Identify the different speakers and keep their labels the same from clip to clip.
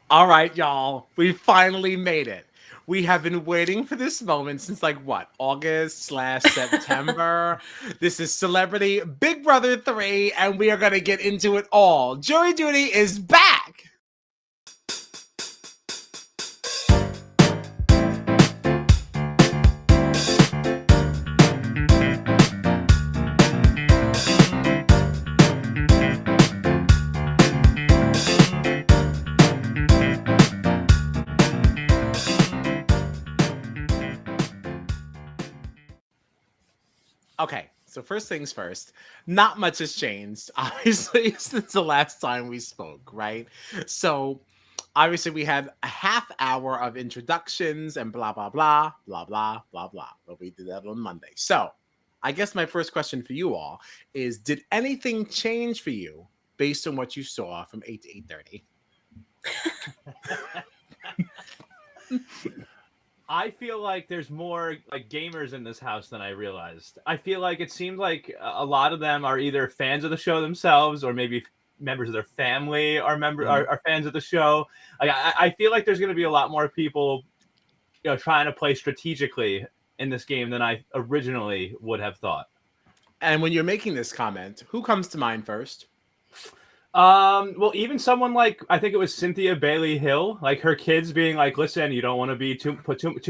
Speaker 1: All right, y'all. We finally made it. We have been waiting for this moment since like what, August/September. This is Celebrity Big Brother 3, and we are gonna get into it all. Jury Duty is back. Okay, so first things first, not much has changed, obviously, since the last time we spoke, right? So, obviously, we had a half hour of introductions and blah, blah, blah, blah, blah, blah, blah. But we did that on Monday. So, I guess my first question for you all is, did anything change for you based on what you saw from 8 to 8:30?
Speaker 2: I feel like there's more like gamers in this house than I realized. I feel like it seemed like a lot of them are either fans of the show themselves or maybe members of their family are fans of the show. Like, I feel like there's going to be a lot more people, trying to play strategically in this game than I originally would have thought.
Speaker 1: And when you're making this comment, who comes to mind first?
Speaker 2: Well, even someone like, I think it was Cynthia Bailey Hill, like her kids being like, listen, you don't want to be too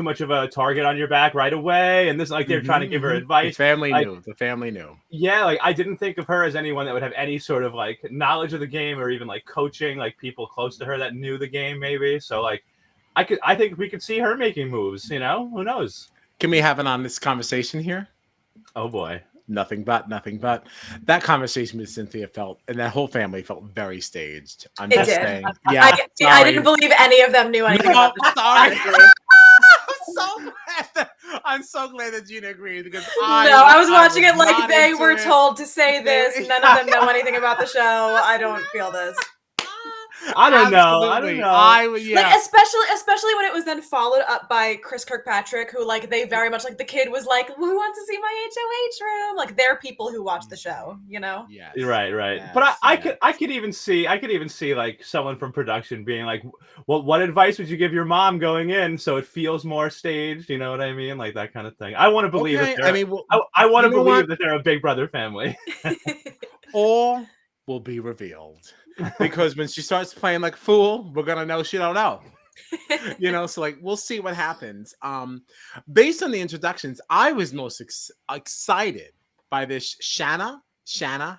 Speaker 2: much of a target on your back right away. And this, like, they're trying to give her advice.
Speaker 1: The family knew. The family knew.
Speaker 2: Yeah, like I didn't think of her as anyone that would have any sort of like knowledge of the game or even like coaching, like people close to her that knew the game maybe. So like I think we could see her making moves, who knows?
Speaker 1: Can we have an honest conversation here?
Speaker 2: Oh boy.
Speaker 1: Nothing but. That conversation with Cynthia felt, and that whole family felt very staged. I'm just saying.
Speaker 3: Yeah, I didn't believe any of them knew anything about this.
Speaker 1: Sorry. I'm so glad that Gina agreed because
Speaker 3: I was watching it like they were told to say this. None of them know anything about the show. I don't feel this.
Speaker 2: I don't know.
Speaker 3: Like especially when it was then followed up by Chris Kirkpatrick, who like they very much like the kid was like, "Who wants to see my HOH room?" Like they're people who watch the show,
Speaker 2: Yeah. Right. Yes, but I could even see like someone from production being like, "Well, what advice would you give your mom going in so it feels more staged?" You know what I mean? Like that kind of thing. I want to believe that I want to believe that they're a Big Brother family.
Speaker 1: All will be revealed. Because when she starts playing like a fool, we're gonna know she don't know. So like we'll see what happens. Based on the introductions, I was most excited by this Shanna,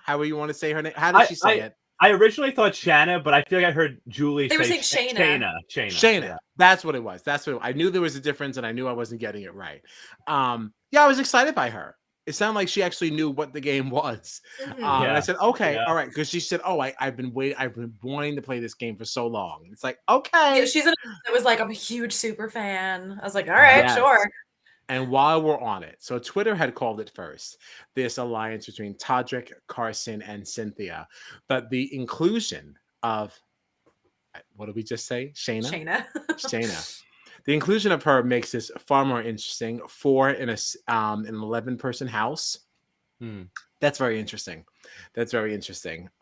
Speaker 1: however you want to say her name. How did she say it?
Speaker 2: I originally thought Shanna, but I feel like I heard Julie
Speaker 3: say
Speaker 2: Shayna.
Speaker 1: Shayna. That's what it was. I knew there was a difference, and I knew I wasn't getting it right. I was excited by her. It sounded like she actually knew what the game was. And I said, okay, all right. Because she said, I've been wanting to play this game for so long. It's like, okay.
Speaker 3: Yeah, it was like, I'm a huge super fan. I was like, all right, sure.
Speaker 1: And while we're on it, so Twitter had called it first, this alliance between Todrick, Carson, and Cynthia. But the inclusion of, what did we just say? Shayna. The inclusion of her makes this far more interesting. 4 in an 11-person house. That's very interesting.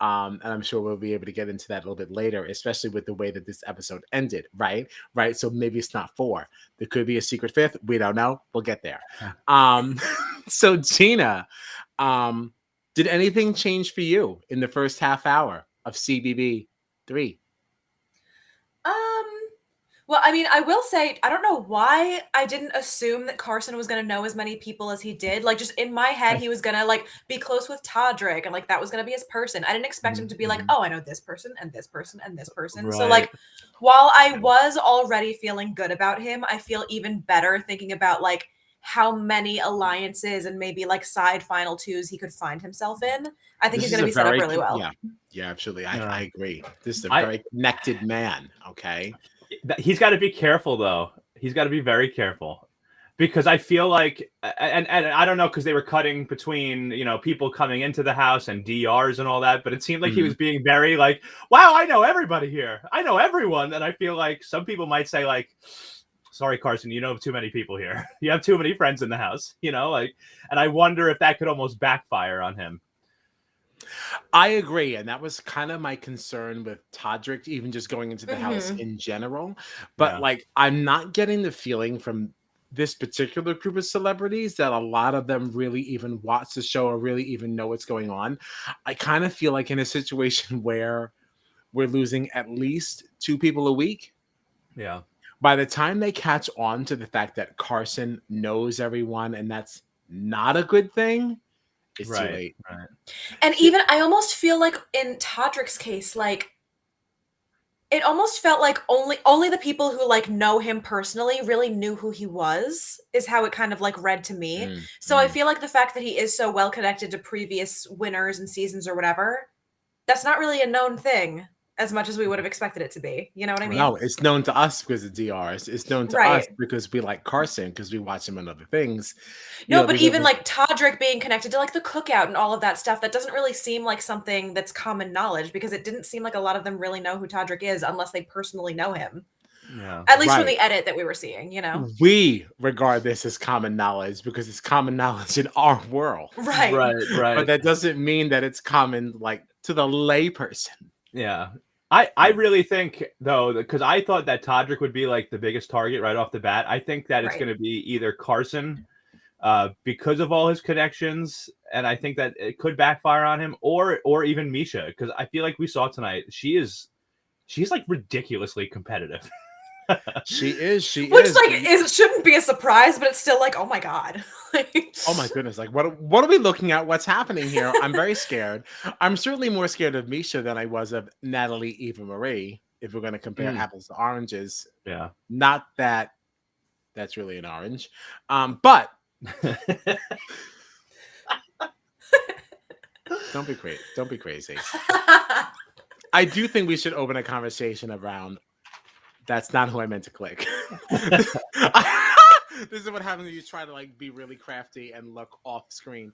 Speaker 1: And I'm sure we'll be able to get into that a little bit later, especially with the way that this episode ended, right? So maybe it's not 4. There could be a secret 5th. We don't know. We'll get there. So Gina, did anything change for you in the first half hour of CBB 3?
Speaker 3: Well, I mean, I will say, I don't know why I didn't assume that Carson was going to know as many people as he did. Like, just in my head, he was going to, like, be close with Todrick, and, like, that was going to be his person. I didn't expect him to be like, oh, I know this person, and this person, and this person. Right. So, like, while I was already feeling good about him, I feel even better thinking about, like, how many alliances and maybe, like, side final 2s he could find himself in. I think he's going to be set up really well.
Speaker 1: Yeah, absolutely. I agree. This is a very connected man, okay?
Speaker 2: He's got to be careful, though. He's got to be very careful, because I feel like, and I don't know, because they were cutting between, people coming into the house and DRs and all that, but it seemed like he was being very like, wow, I know everybody here. I know everyone. And I feel like some people might say like, sorry, Carson, you know too many people here. You have too many friends in the house, and I wonder if that could almost backfire on him.
Speaker 1: I agree, and that was kind of my concern with Todrick, even just going into the house
Speaker 3: Mhm.
Speaker 1: in general. But
Speaker 2: Yeah.
Speaker 1: like, I'm not getting the feeling from this particular group of celebrities that a lot of them really even watch the show or really even know what's going on. I kind of feel like in a situation where we're losing at least 2 people a week.
Speaker 2: Yeah.
Speaker 1: By the time they catch on to the fact that Carson knows everyone and that's not a good thing, it's too
Speaker 2: Right.
Speaker 1: late.
Speaker 2: Right.
Speaker 3: And
Speaker 2: See,
Speaker 3: even I almost feel like in Todrick's case, like it almost felt like only the people who like know him personally really knew who he was, is how it kind of like read to me.
Speaker 1: Mm,
Speaker 3: So I
Speaker 1: mm.
Speaker 3: feel like the fact that he is so well connected to previous winners and seasons or whatever, that's not really a known thing as much as we would have expected it to be. You know what I mean?
Speaker 1: No, it's known to us because of DRs. It's known to us
Speaker 3: Right.
Speaker 1: because we like Carson because we watch him in other things. You
Speaker 3: No,
Speaker 1: know,
Speaker 3: but
Speaker 1: there's
Speaker 3: even
Speaker 1: other
Speaker 3: like Todrick being connected to like the cookout and all of that stuff, that doesn't really seem like something that's common knowledge, because it didn't seem like a lot of them really know who Todrick is unless they personally know him.
Speaker 2: yeah.
Speaker 3: At least from
Speaker 1: right.
Speaker 3: the edit that we were seeing, you know?
Speaker 1: We regard this as common knowledge because it's common knowledge in our world.
Speaker 3: Right.
Speaker 2: Right.
Speaker 1: But
Speaker 2: Right.
Speaker 1: that doesn't mean that it's common like to the layperson.
Speaker 2: Yeah. I
Speaker 1: Yeah.
Speaker 2: really think though, because I thought that Todrick would be like the biggest target right off the bat. I think that it's
Speaker 3: Right.
Speaker 2: going to be either Carson, because of all his connections, and I think that it could backfire on him, or even Misha, because I feel like we saw tonight she's like ridiculously competitive.
Speaker 1: She is.
Speaker 3: Which like
Speaker 1: But
Speaker 3: it shouldn't be a surprise, but it's still like, oh my god.
Speaker 1: oh my goodness! Like, what are we looking at? What's happening here? I'm very scared. I'm certainly more scared of Misha than I was of Natalie Eva Marie. If we're going to compare
Speaker 2: Mm.
Speaker 1: apples to oranges,
Speaker 2: Yeah.
Speaker 1: not that that's really an orange, but don't be crazy. Don't be crazy. I do think we should open a conversation around. That's not who I meant to click. This is what happens when you try to like be really crafty and look off screen.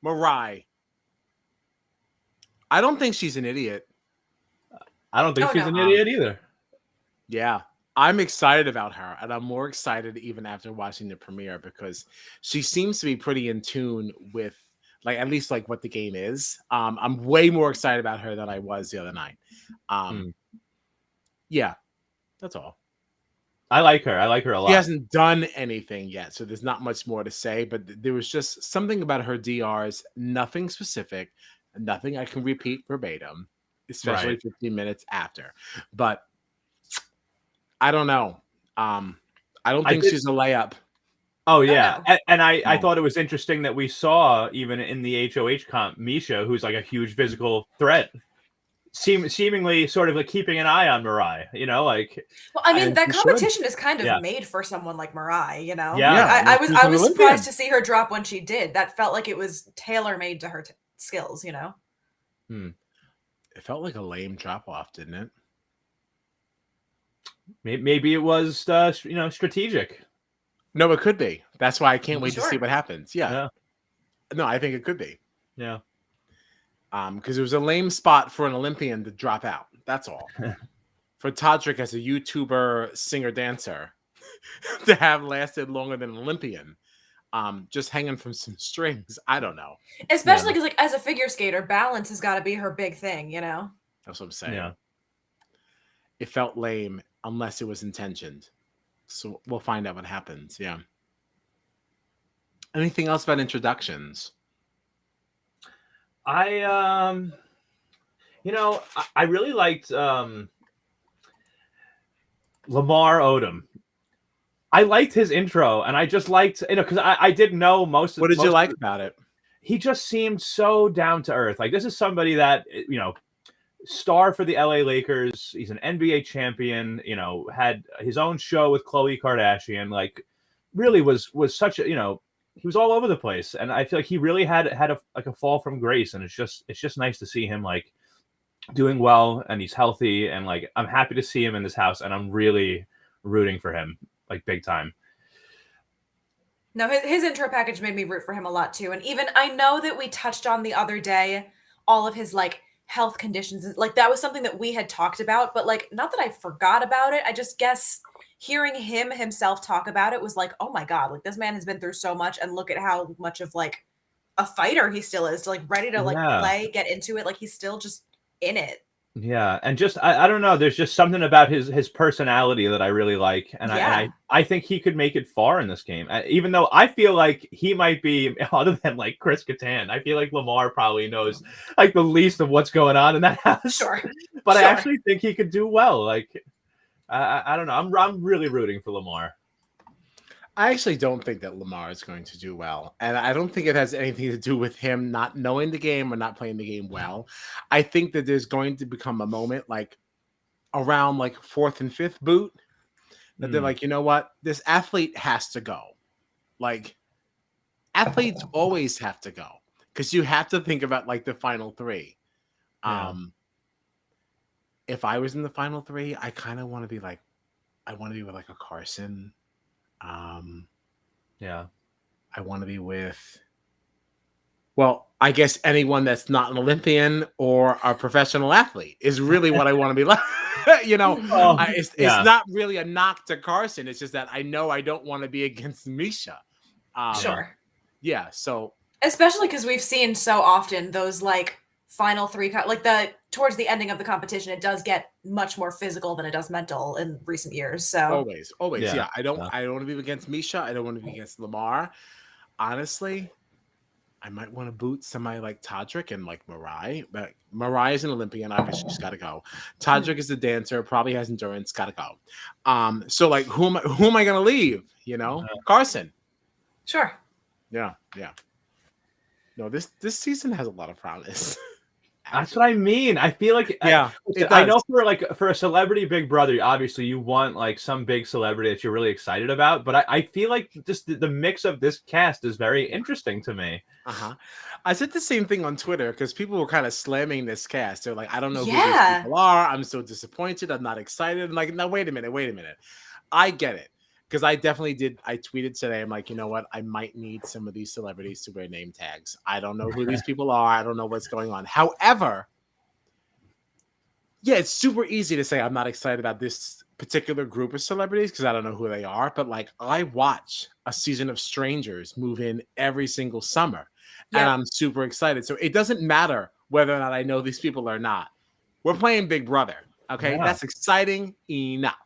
Speaker 1: Mariah. I don't think she's an idiot.
Speaker 2: I don't think
Speaker 3: Oh,
Speaker 2: she's
Speaker 3: no.
Speaker 2: an idiot either.
Speaker 1: Yeah. I'm excited about her, and I'm more excited even after watching the premiere because she seems to be pretty in tune with like at least like what the game is. I'm way more excited about her than I was the other night. Yeah, that's all.
Speaker 2: I like her. I like her a
Speaker 1: She
Speaker 2: lot.
Speaker 1: hasn't done anything yet, so there's not much more to say. But there was just something about her DRs, nothing specific, nothing I can repeat verbatim, especially
Speaker 2: Right.
Speaker 1: 15 minutes after. But I don't know. I don't
Speaker 2: I
Speaker 1: think
Speaker 2: did-
Speaker 1: she's a layup.
Speaker 2: Oh yeah,
Speaker 3: no.
Speaker 2: and I
Speaker 1: No.
Speaker 2: thought it was interesting that we saw even in the HOH comp Misha, who's like a huge physical threat, seemingly sort of like keeping an eye on Mariah. You know, like
Speaker 3: Well, I mean,
Speaker 1: And
Speaker 3: that
Speaker 1: she should.
Speaker 3: competition is kind of
Speaker 2: Yeah.
Speaker 3: made for someone like Mariah, you know?
Speaker 2: Yeah.
Speaker 3: Like,
Speaker 1: Yeah,
Speaker 3: I
Speaker 1: and
Speaker 3: was
Speaker 1: she's
Speaker 3: I
Speaker 1: an
Speaker 3: was
Speaker 1: Olympian.
Speaker 3: surprised to see her drop when she did. That felt like it was tailor-made to her skills, you know?
Speaker 1: It felt like a lame drop off, didn't it?
Speaker 2: maybe it was strategic.
Speaker 1: No, it could be. That's why I can't wait to see
Speaker 3: Sure.
Speaker 1: what happens. Yeah.
Speaker 2: Yeah.
Speaker 1: No, I think it could be.
Speaker 2: Yeah.
Speaker 1: Because it was a lame spot for an Olympian to drop out. That's all. For Todrick as a YouTuber singer dancer to have lasted longer than an Olympian, just hanging from some strings. I don't know.
Speaker 3: Especially because, like, as a figure skater, balance has got to be her big thing, you know?
Speaker 1: That's what I'm saying.
Speaker 2: Yeah.
Speaker 1: It felt lame unless it was intentioned. So we'll find out what happens. Yeah. Anything else about introductions?
Speaker 2: I really liked LAMAR Odom. I liked his intro, and I just liked, because I didn't know most of.
Speaker 1: What did you
Speaker 2: most
Speaker 1: like
Speaker 2: of
Speaker 1: about it?
Speaker 2: He just seemed so down to earth. Like, this is somebody that, star for the LA Lakers. He's an NBA champion, had his own show with Khloe Kardashian, like really was such a, he was all over the place. And I feel like he really had a fall from grace. And it's just nice to see him like doing well, and he's healthy, and like, I'm happy to see him in this house, and I'm really rooting for him, like big time.
Speaker 3: No, his intro package made me root for him a lot too. And even I know that we touched on the other day all of his like health conditions. Like, that was something that we had talked about, but like, not that I forgot about it. I just guess hearing himself talk about it was like, oh my God, like this man has been through so much, and look at how much of like a fighter he still is, like ready to like
Speaker 2: Yeah.
Speaker 3: play, get into it. Like he's still just in it.
Speaker 2: Yeah, and just I don't know. There's just something about his personality that I really like, and
Speaker 3: Yeah.
Speaker 2: I think he could make it far in this game. Even though I feel like he might be, other than like Chris Kattan, I feel like Lamar probably knows like the least of what's going on in that house.
Speaker 3: Sure.
Speaker 2: But I
Speaker 3: Sure.
Speaker 2: actually think he could do well. Like I don't know. I'm really rooting for Lamar.
Speaker 1: I actually don't think that Lamar is going to do well. And I don't think it has anything to do with him not knowing the game or not playing the game well. I think that there's going to become a moment like around like 4th and 5th boot that they're like, you know what? This athlete has to go. Like athletes always have to go because you have to think about like the final 3.
Speaker 2: Yeah.
Speaker 1: If I was in the final 3, I kind of want to be like, I want to be with like a CARSON.
Speaker 2: Yeah.
Speaker 1: I want to be with, well, I guess anyone that's not an Olympian or a professional athlete is really what I want to be like. You know, it's not really a knock to CARSON. It's just that I know I don't want to be against Misha.
Speaker 3: Sure.
Speaker 1: Yeah. So
Speaker 3: especially because we've seen so often those like final 3 like towards the ending of the competition, it does get much more physical than it does mental in recent years. So
Speaker 1: always, yeah. I don't want to be against Misha. I don't want to be against Lamar. Honestly, I might want to boot somebody like Todrick and like Mariah, but Mariah is an Olympian. Obviously, she's got to go. Todrick is a dancer, probably has endurance, got to go. So like, who am I going to leave? You know, CARSON.
Speaker 3: Sure.
Speaker 1: Yeah. No, this season has a lot of promise.
Speaker 2: That's what I mean. I feel like I know for a celebrity Big Brother, obviously you want like some big celebrity that you're really excited about, but I feel like just the mix of this cast is very interesting to me.
Speaker 1: I said the same thing on Twitter because people were kind of slamming this cast. They're like, I don't know who these people are. I'm so disappointed. I'm not excited. I'm like, no, wait a minute. I get it. Because I definitely did. I tweeted today. I'm like, you know what? I might need some of these celebrities to wear name tags. I don't know who these people are. I don't know what's going on. However, yeah, it's super easy to say I'm not excited about this particular group of celebrities because I don't know who they are. But like, I watch a season of Strangers move in every single summer, and I'm super excited. So it doesn't matter whether or not I know these people or not. We're playing Big Brother. Okay, that's exciting enough.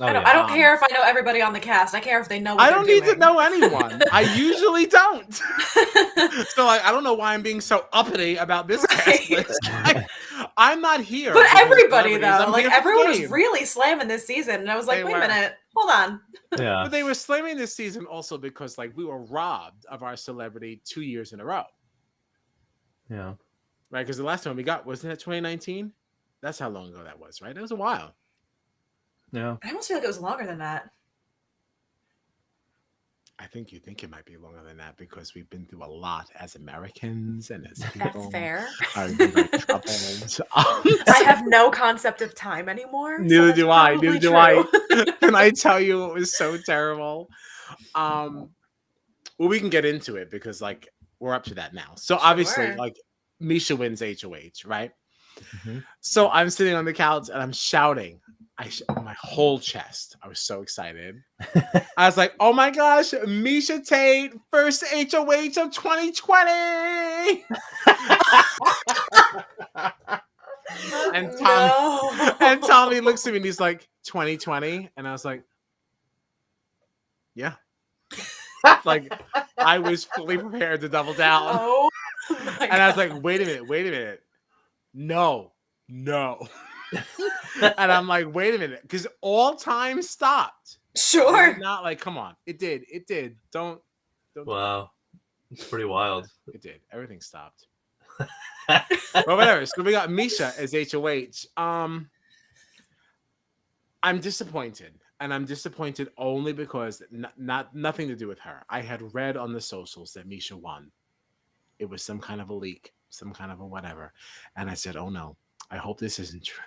Speaker 3: I don't care if I know everybody on the cast. I care if they know what
Speaker 1: I don't need to know anyone. I usually don't.
Speaker 3: doing.
Speaker 1: So like, I don't know why I'm being so uppity about this cast list. I'm not here.
Speaker 3: But everybody though, like
Speaker 1: here
Speaker 3: everyone was really slamming this season, and I was like, wait a minute, hold on.
Speaker 2: Yeah.
Speaker 1: But they were slamming this season also because like we were robbed of our celebrity 2 years in a row.
Speaker 2: Yeah.
Speaker 1: Right, because the last one we got, wasn't it 2019? That's how long ago that was, right? It was a while.
Speaker 2: Yeah.
Speaker 3: I almost feel like it was longer than that.
Speaker 1: I think you think it might be longer than that because we've been through a lot as Americans and as people.
Speaker 3: That's fair.
Speaker 1: I
Speaker 3: have no concept of time anymore.
Speaker 1: Neither do I. Can I tell you it was so terrible? Well, we can get into it because like we're up to that now. So obviously, like Misha wins HOH, right? So I'm sitting on the couch and I'm shouting. My whole chest. I was so excited. I was like, "Oh my gosh, Misha Tate, first HOH of 2020!" and Tommy looks at me and he's like, "2020?" And I was like, "Yeah." Like I was fully prepared to double down.
Speaker 3: Oh my
Speaker 1: and I was like, wait a minute. No. And I'm like, wait a minute, because all time stopped.
Speaker 3: Sure.
Speaker 1: Not like, come on. It did. Don't.
Speaker 2: Wow. It's pretty wild.
Speaker 1: It did. Everything stopped. But whatever. So we got Misha as HOH. I'm disappointed. And I'm disappointed only because nothing to do with her. I had read on the socials that Misha won. It was some kind of a leak, some kind of a whatever. And I said, oh no, I hope this isn't true.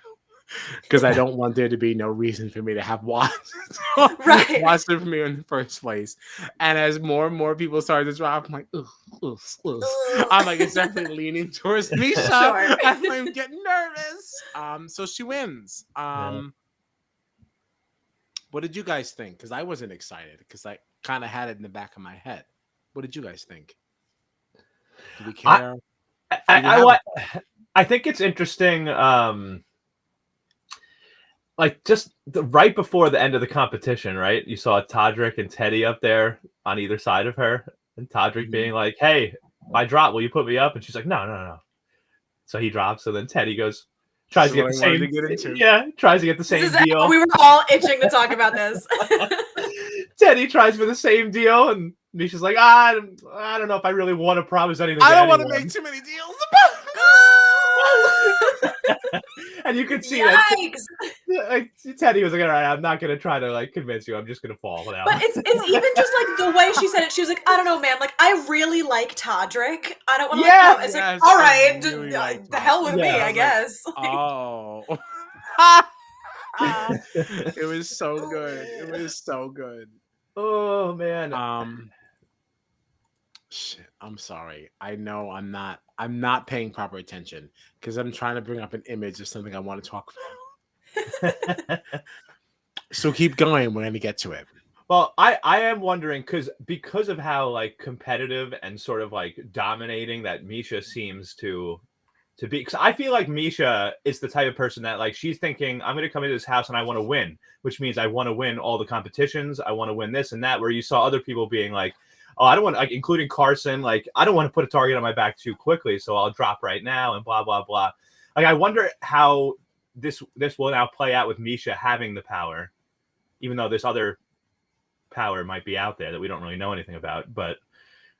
Speaker 1: Because I don't want there to be no reason for me to have watched it for me in the first place. And as more and more people started to drop, I'm like, ugh. I'm like, it's definitely leaning towards Misha. Sure. I'm getting nervous. So she wins. What did you guys think? Because I wasn't excited because I kind of had it in the back of my head. What did you guys think? Do we care?
Speaker 2: I think it's interesting. Like just right before the end of the competition, right? You saw Todrick and Teddy up there on either side of her, and Todrick being like, "Hey, if I drop, will you put me up?" And she's like, "No, no, no." So he drops, so then Teddy tries to get the same. Tries to get the same deal.
Speaker 3: We were all itching to talk about this.
Speaker 2: Teddy tries for the same deal, and Misha's like, I don't know if I really want to promise anything.
Speaker 1: I don't want to make too many deals.
Speaker 2: And you could see that Teddy was like, all right, I'm not going to try to like convince you. I'm just going to fall now.
Speaker 3: But it's even just like the way she said it. She was like, I don't know, man. Like, I really like Todrick. I don't want to it's like, all right, really the hell with me, I guess.
Speaker 1: Oh. It was so good. It was so good.
Speaker 2: Oh, man.
Speaker 1: Shit, I'm sorry. I know I'm not paying proper attention because I'm trying to bring up an image of something I want to talk about. So keep going. We're going to get to it.
Speaker 2: Well, I am wondering because of how like competitive and sort of like dominating that Misha seems to be. Because I feel like Misha is the type of person that like she's thinking, I'm going to come into this house and I want to win, which means I want to win all the competitions. I want to win this and that. Where you saw other people being like, oh, I don't want, like, including Carson, like, I don't want to put a target on my back too quickly, so I'll drop right now and blah, blah, blah. Like, I wonder how this will now play out with Misha having the power, even though this other power might be out there that we don't really know anything about. But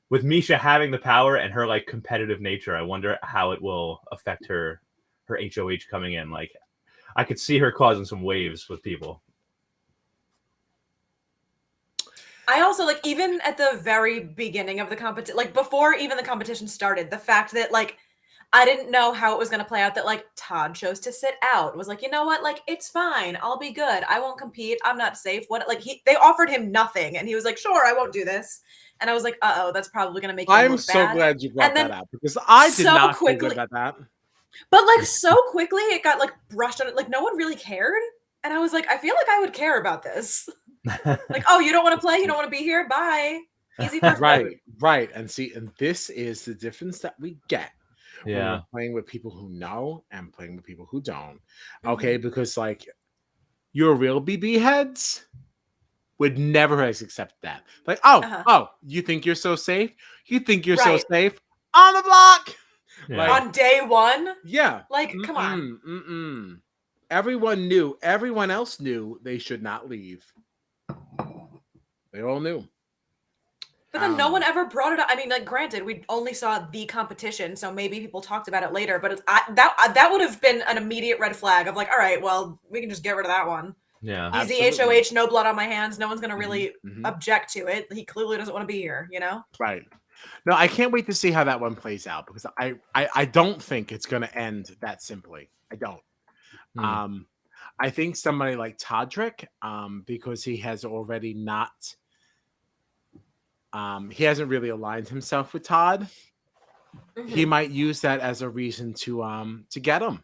Speaker 2: with Misha having the power and her, like, competitive nature, I wonder how it will affect her HOH coming in. Like, I could see her causing some waves with people.
Speaker 3: I also, like, even at the very beginning of the competition, like, before even the competition started, the fact that, like, I didn't know how it was going to play out, that, like, Todd chose to sit out. Was like, you know what? Like, it's fine. I'll be good. I won't compete. I'm not safe. What? Like, they offered him nothing, and he was like, sure, I won't do this. And I was like, uh-oh, that's probably going to make him
Speaker 1: I'm
Speaker 3: look
Speaker 1: so
Speaker 3: bad.
Speaker 1: glad you brought that up, because I did not feel good about that.
Speaker 3: But, like, so quickly, it got, like, brushed on it. Like, no one really cared. And I was like, I feel like I would care about this. Like, oh, you don't want to play? You don't want to be here? Bye. Easy first vote.
Speaker 1: Right. And see, and this is the difference that we get.
Speaker 2: Yeah.
Speaker 1: When we're playing with people who know and playing with people who don't. Okay, because like your real BB heads would never accept that. Like, oh, you think you're so safe? You think you're so safe on the block?
Speaker 2: Yeah.
Speaker 3: Like, on day one?
Speaker 1: Yeah.
Speaker 3: Like, come on.
Speaker 1: Everyone knew. Everyone else knew they should not leave. They all knew.
Speaker 3: But then no one ever brought it up. I mean, like, granted, we only saw the competition, so maybe people talked about it later. But that would have been an immediate red flag of like, all right, well, we can just get rid of that one.
Speaker 2: Yeah,
Speaker 3: easy HOH, no blood on my hands. No one's gonna really object to it. He clearly doesn't want to be here, you know?
Speaker 1: Right. No, I can't wait to see how that one plays out, because I don't think it's gonna end that simply. I don't. I think somebody like Todrick, because he has already not. He hasn't really aligned himself with Todd. He might use that as a reason to get him.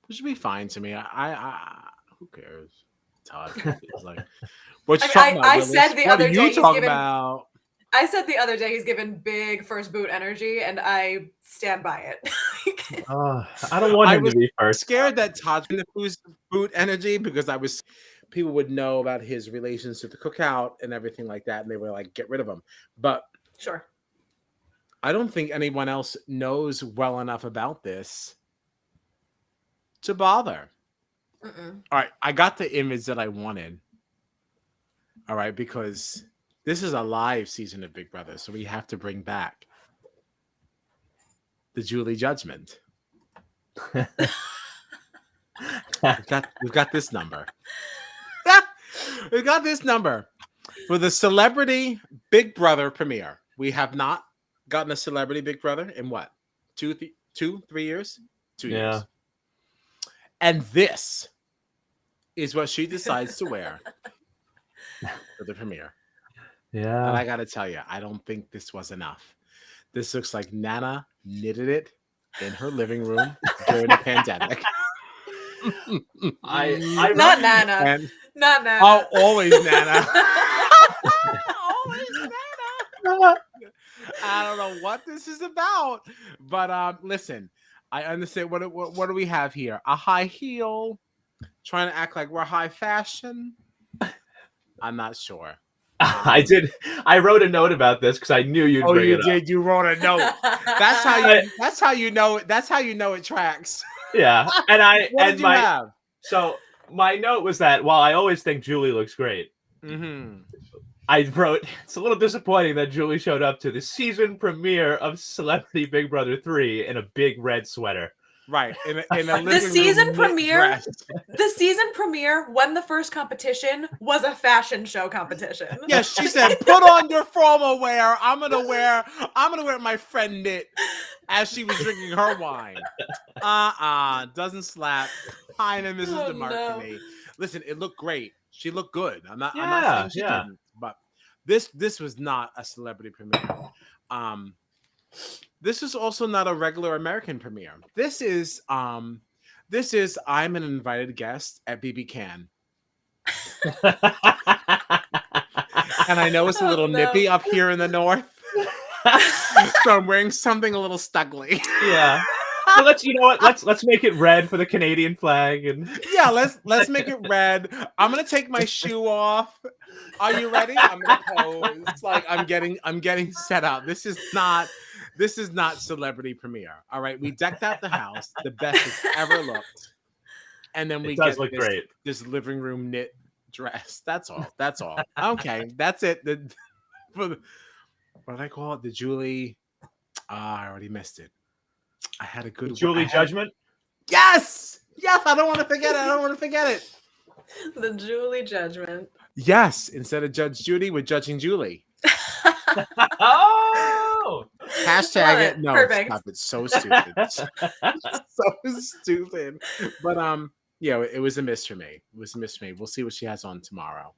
Speaker 1: Which would be fine to me. I who cares? Todd is like, what you talking about?
Speaker 3: I said the other day
Speaker 1: I
Speaker 3: said the other day he's given big first boot energy, and I stand by it.
Speaker 2: I don't want him to be first.
Speaker 1: Scared that Todd's going to lose boot energy, because people would know about his relations to the cookout and everything like that, and they were like, get rid of him. But
Speaker 3: sure,
Speaker 1: I don't think anyone else knows well enough about this to bother. All right, I got the image that I wanted. All right, because this is a live season of Big Brother, so we have to bring back the Julie Judgment. We've got this number. We've got this number for the Celebrity Big Brother premiere. We have not gotten a Celebrity Big Brother in what? 3 years? 2 years. And this is what she decides to wear for the premiere.
Speaker 2: Yeah.
Speaker 1: And I got to tell you, I don't think this was enough. This looks like Nana knitted it in her living room during the pandemic.
Speaker 3: Not Nana. Not Nana.
Speaker 1: Oh, always Nana. Always Nana. I don't know what this is about. But listen, I understand. What do we have here? A high heel, trying to act like we're high fashion. I'm not sure.
Speaker 2: I wrote a note about this because I knew you'd bring it up.
Speaker 1: You wrote a note. That's how you know it. That's how you know it tracks.
Speaker 2: Yeah, and
Speaker 1: What did you have?
Speaker 2: So my note was that while I always think Julie looks great, I wrote it's a little disappointing that Julie showed up to the season premiere of Celebrity Big Brother 3 in a big red sweater.
Speaker 1: Right. In a
Speaker 3: the season premiere. The season premiere, when the first competition was a fashion show competition.
Speaker 1: Yes, she said, "Put on your formal wear. I'm gonna wear my friend knit," as she was drinking her wine. Doesn't slap. Hi, and Mrs. DeMartini. Listen, it looked great. She looked good. I'm not saying she didn't, but this was not a celebrity premiere. This is also not a regular American premiere. This is I'm an invited guest at BB Can. And I know it's a little nippy up here in the north. So I'm wearing something a little stuggly.
Speaker 2: Yeah. Well, let's make it red for the Canadian flag, and
Speaker 1: yeah, let's make it red. I'm gonna take my shoe off. Are you ready? I'm gonna pose like I'm getting set up. This is not celebrity premiere. All right, we decked out the house, the best it's ever looked, and then we get this living room knit dress. That's all. Okay, that's it. What did I call it? The Julie. I already missed it. I had a good
Speaker 2: Julie Judgment.
Speaker 1: Yes. I don't want to forget it.
Speaker 3: The Julie Judgment.
Speaker 1: Yes, instead of Judge Judy, we're judging Julie.
Speaker 2: Oh.
Speaker 1: Hashtag it. No,
Speaker 3: perfect.
Speaker 1: Stop. It's so stupid. So stupid. But yeah, it was a miss for me. We'll see what she has on tomorrow.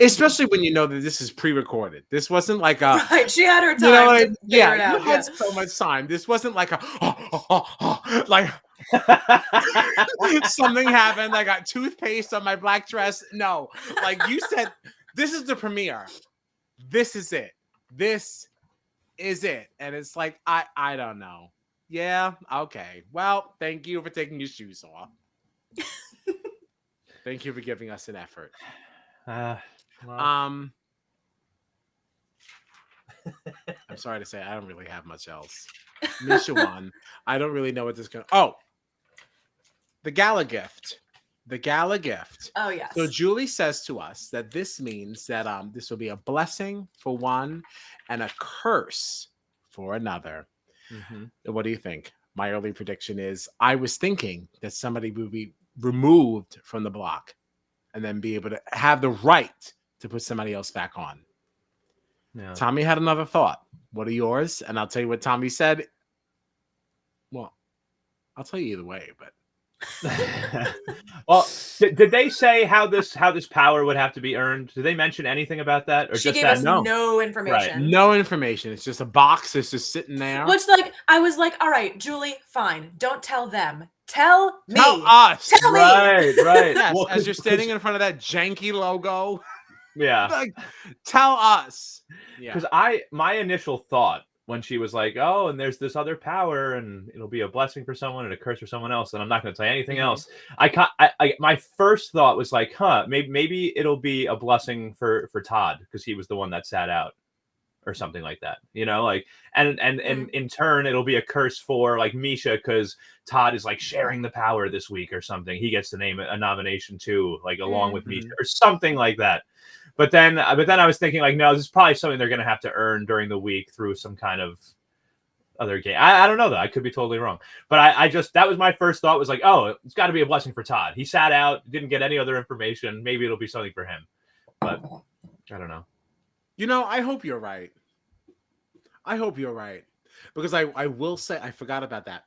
Speaker 1: Especially when you know that this is pre-recorded. This wasn't like a
Speaker 3: right. She had her time.
Speaker 1: You know what you
Speaker 3: had
Speaker 1: so much time. This wasn't like a like something happened. I got toothpaste on my black dress. No, like you said, this is the premiere. This is it. And it's like I don't know. Yeah. Okay. Well, thank you for taking your shoes off. Thank you for giving us an effort.
Speaker 2: Well.
Speaker 1: I'm sorry to say I don't really have much else. Misha won. I don't really know what this is going to... Oh! The gala gift.
Speaker 3: Oh, yes.
Speaker 1: So Julie says to us that this means that this will be a blessing for one and a curse for another. Mm-hmm. What do you think? My early prediction is I was thinking that somebody would be removed from the block and then be able to have the right to put somebody else back on. Yeah. Tommy had another thought. What are yours? And I'll tell you what Tommy said. Well, I'll tell you either way, but
Speaker 2: well, did they say how this power would have to be earned? Did they mention anything about that, or
Speaker 3: she
Speaker 2: just
Speaker 3: gave
Speaker 2: that?
Speaker 3: Us no information.
Speaker 1: Right. No information. It's just a box that's just sitting there.
Speaker 3: Which, like, I was like, all right, Julie, fine. Don't tell them. Tell me.
Speaker 1: Tell us.
Speaker 3: Tell me.
Speaker 2: Right.
Speaker 1: Yes, well, as you're standing in front of that janky logo.
Speaker 2: Yeah.
Speaker 1: Like, tell us. Yeah.
Speaker 2: Because my initial thought when she was like, oh, and there's this other power and it'll be a blessing for someone and a curse for someone else, and I'm not going to say anything else. My first thought was like, maybe it'll be a blessing for Todd because he was the one that sat out or something like that, you know, like, and in turn it'll be a curse for like Misha because Todd is like sharing the power this week or something. He gets to name a nomination too, like along with Misha or something like that. But then I was thinking like, no, this is probably something they're going to have to earn during the week through some kind of other game. I don't know though. I could be totally wrong. But I just, that was my first thought was like, oh, it's got to be a blessing for Todd. He sat out, didn't get any other information. Maybe it'll be something for him. But I don't know.
Speaker 1: You know, I hope you're right. Because I will say, I forgot about that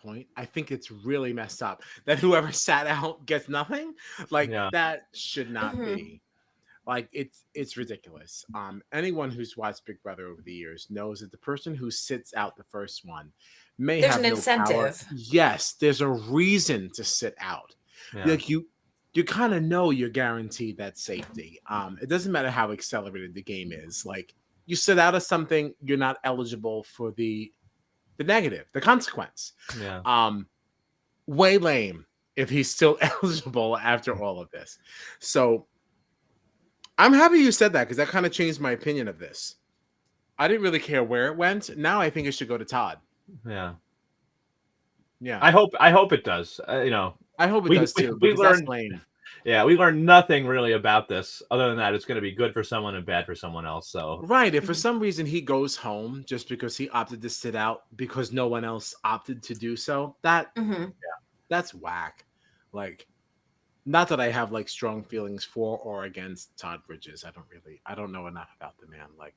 Speaker 1: point. I think it's really messed up that whoever sat out gets nothing. Like that should not be. Like it's ridiculous. Anyone who's watched Big Brother over the years knows that the person who sits out the first one may have no incentive. Power. Yes, there's a reason to sit out. Yeah. Like you kind of know you're guaranteed that safety. It doesn't matter how accelerated the game is. Like you sit out of something, you're not eligible for the negative, the consequence.
Speaker 2: Yeah.
Speaker 1: Way lame if he's still eligible after all of this. So I'm happy you said that, because that kind of changed my opinion of this. I didn't really care where it went. Now I think it should go to Todd.
Speaker 2: Yeah.
Speaker 1: Yeah.
Speaker 2: I hope it does. You know,
Speaker 1: I hope it does too.
Speaker 2: We
Speaker 1: Because that's
Speaker 2: learned,
Speaker 1: lame.
Speaker 2: yeah, we learned nothing really about this other than that it's going to be good for someone and bad for someone else. So
Speaker 1: Right. If for some reason he goes home just because he opted to sit out because no one else opted to do so, that's whack. Like, not that I have like strong feelings for or against Todd Bridges. I don't know enough about the man. Like,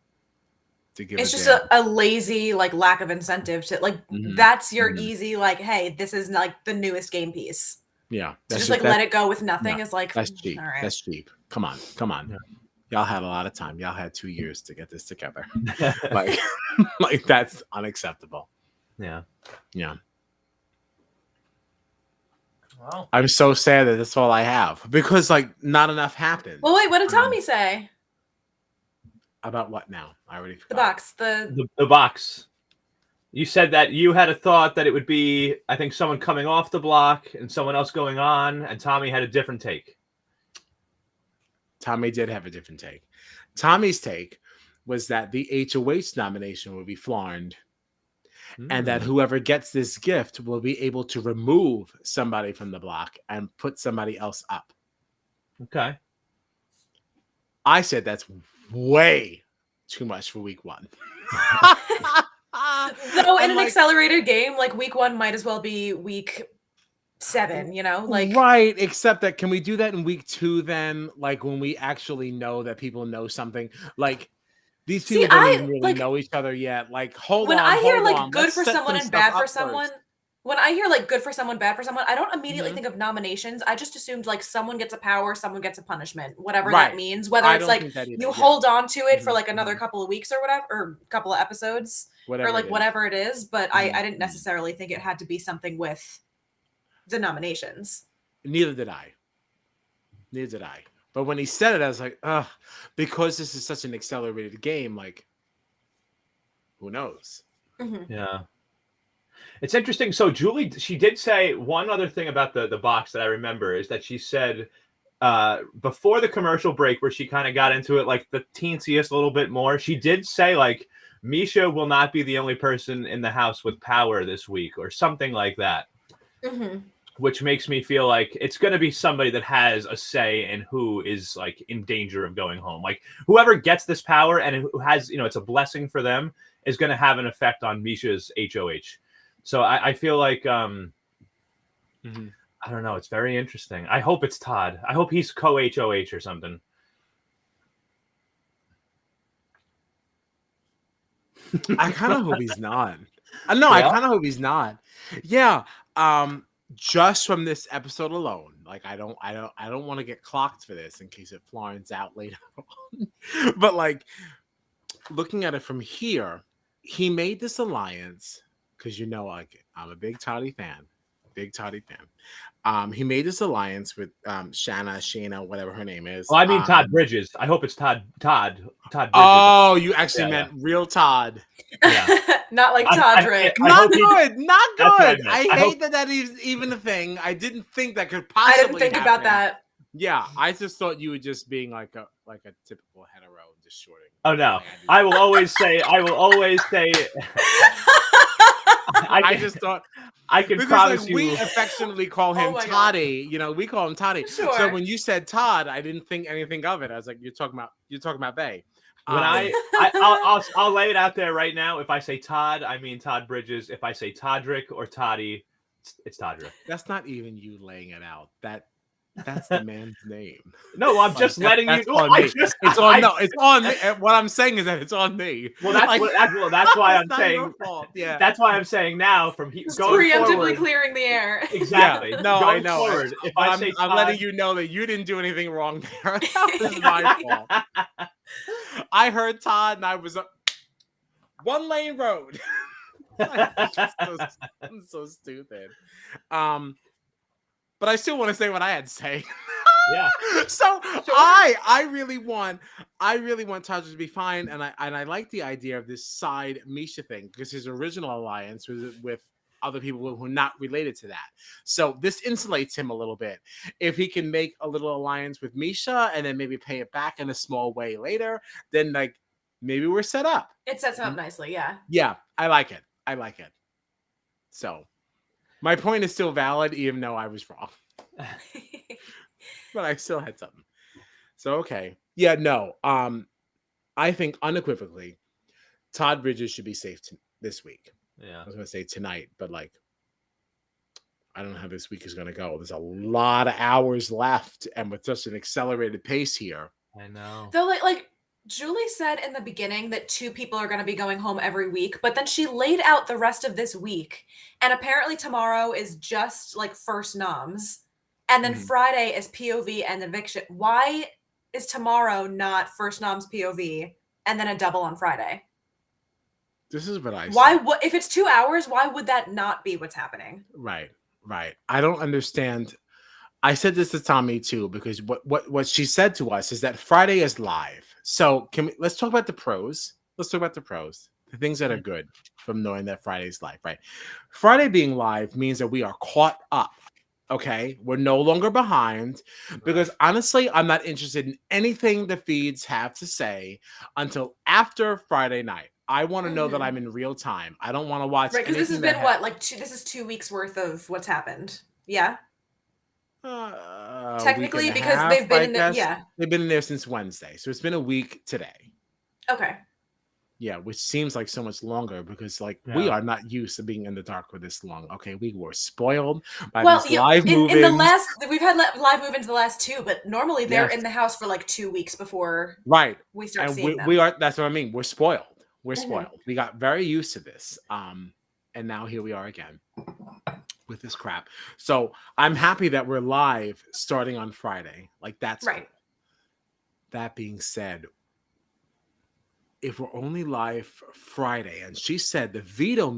Speaker 1: to give
Speaker 3: It's
Speaker 1: a
Speaker 3: just
Speaker 1: damn.
Speaker 3: a lazy like lack of incentive to like that's your easy like, hey, this is like the newest game piece.
Speaker 1: Yeah.
Speaker 3: To just like let it go with nothing is like,
Speaker 1: that's cheap.
Speaker 3: all right.
Speaker 1: That's cheap. Come on.
Speaker 2: Yeah.
Speaker 1: Y'all had a lot of time. Y'all had 2 years to get this together. like, like that's unacceptable.
Speaker 2: Yeah.
Speaker 1: Yeah.
Speaker 2: Well,
Speaker 1: I'm so sad that that's all I have, because like not enough happened.
Speaker 3: Well, wait, what did Tommy say?
Speaker 1: About what now? I already forgot.
Speaker 3: The box.
Speaker 2: the box. You said that you had a thought that it would be, I think, someone coming off the block and someone else going on, and Tommy had a different take.
Speaker 1: Tommy did have a different take. Tommy's take was that the HOH nomination will be flarned, and that whoever gets this gift will be able to remove somebody from the block and put somebody else up.
Speaker 2: Okay.
Speaker 1: I said that's way too much for week 1.
Speaker 3: Though in an accelerated game, like week 1 might as well be week 7, you know? Like,
Speaker 1: right, except that, can we do that in week 2 then? Like, when we actually know that people know something? Like, these people don't even really know each other yet. Like, hold on.
Speaker 3: When I hear like
Speaker 1: on.
Speaker 3: good
Speaker 1: Let's
Speaker 3: for
Speaker 1: set
Speaker 3: someone
Speaker 1: some
Speaker 3: and
Speaker 1: stuff
Speaker 3: bad for
Speaker 1: up
Speaker 3: someone,
Speaker 1: first.
Speaker 3: when I hear like good for someone, bad for someone, I don't immediately think of nominations. I just assumed like someone gets a power, someone gets a punishment, whatever that means. Whether it's like you hold on to it for like another couple of weeks or whatever, or a couple of episodes, or like whatever it is. But I didn't necessarily think it had to be something with the nominations.
Speaker 1: Neither did I. But when he said it, I was like, ugh, because this is such an accelerated game, like, who knows?
Speaker 2: Yeah. It's interesting. So Julie, she did say one other thing about the box that I remember is that she said before the commercial break, where she kind of got into it like the teensiest little bit more, she did say like Misha will not be the only person in the house with power this week or something like that. Which makes me feel like it's going to be somebody that has a say in who is like in danger of going home. Like whoever gets this power and who has, you know, it's a blessing for them is going to have an effect on Misha's HOH. So I feel like, I don't know. It's very interesting. I hope it's Todd. I hope he's co-HOH or something.
Speaker 1: I kind of hope he's not. I kind of hope he's not. Yeah. Just from this episode alone, like I don't want to get clocked for this in case it flarns out later on. But like looking at it from here, he made this alliance because like I'm a big Toddy fan. He made this alliance with Shanna, whatever her name is.
Speaker 2: Well, I mean Todd Bridges. I hope it's Todd Bridges.
Speaker 1: Oh, you actually meant real Todd.
Speaker 2: Yeah.
Speaker 3: Not like Todrick.
Speaker 1: Not good. I hate that is even a thing. I didn't think that could possibly
Speaker 3: I didn't think
Speaker 1: happen.
Speaker 3: about that.
Speaker 1: Yeah, I just thought you were just being like a typical hetero and just shorting.
Speaker 2: Oh no. I will always say I just thought I can promise you.
Speaker 1: We affectionately call him Toddy. You know, we call him Toddy.
Speaker 3: Sure.
Speaker 1: So when you said Todd, I didn't think anything of it. I was like, you're talking about Bay.
Speaker 2: When I'll lay it out there right now. If I say Todd, I mean Todd Bridges. If I say Todrick or Toddy, it's Todrick.
Speaker 1: That's not even you laying it out. That's the man's name.
Speaker 2: No, I'm just letting you know.
Speaker 1: It's on me. What I'm saying is that it's on me.
Speaker 2: Well, that's why I'm saying.
Speaker 1: Yeah,
Speaker 2: that's why I'm saying now from going
Speaker 3: preemptively
Speaker 2: forward,
Speaker 3: clearing the air.
Speaker 2: Exactly.
Speaker 1: Yeah, no, I know.
Speaker 2: Forward, if I say
Speaker 1: I'm letting you know that you didn't do anything wrong there. That was my fault. I heard Todd, and I was one lane road. so stupid. But I still want to say what I had to say.
Speaker 2: Yeah.
Speaker 1: So
Speaker 2: Sure.
Speaker 1: I really want Tadric to be fine, and I like the idea of this side Misha thing because his original alliance was with other people who are not related to that. So this insulates him a little bit. If he can make a little alliance with Misha and then maybe pay it back in a small way later, then like maybe we're set up.
Speaker 3: It sets him up nicely, yeah.
Speaker 1: Yeah, I like it. I like it. So my point is still valid, even though I was wrong. But I still had something. So okay. Yeah, no. I think unequivocally, Todd Bridges should be safe this week.
Speaker 2: Yeah.
Speaker 1: I was gonna say tonight, but like I don't know how this week is gonna go. There's a lot of hours left, and with such an accelerated pace here.
Speaker 2: I know.
Speaker 3: Though like Julie said in the beginning that 2 people are going to be going home every week, but then she laid out the rest of this week, and apparently tomorrow is just like first noms, and then Friday is POV and eviction. Why is tomorrow not first noms POV and then a double on Friday?
Speaker 1: This is what I
Speaker 3: Why
Speaker 1: said.
Speaker 3: if it's 2 hours, why would that not be what's happening?
Speaker 1: Right. I don't understand. I said this to Tommy too, because what she said to us is that Friday is live. So let's talk about the pros. Let's talk about the pros. The things that are good from knowing that Friday's live, right? Friday being live means that we are caught up. Okay, we're no longer behind because honestly, I'm not interested in anything the feeds have to say until after Friday night. I want to know that I'm in real time. I don't want to watch.
Speaker 3: Right, because this has been this is 2 weeks worth of what's happened. Yeah. Technically, because they've been in there. Yeah.
Speaker 1: They've been in there since Wednesday, so it's been a week today.
Speaker 3: Okay.
Speaker 1: Yeah, which seems like so much longer because we are not used to being in the dark for this long. Okay, we were spoiled by these live move-ins.
Speaker 3: In the last, we've had live move-ins the last 2, but normally they're in the house for like 2 weeks before we start seeing them.
Speaker 1: We are. That's what I mean. We're spoiled. We're spoiled. We got very used to this, and now here we are again with this crap. So I'm happy that we're live starting on Friday. Like that's
Speaker 3: right.
Speaker 1: Cool. That being said, if we're only live Friday, and she said the veto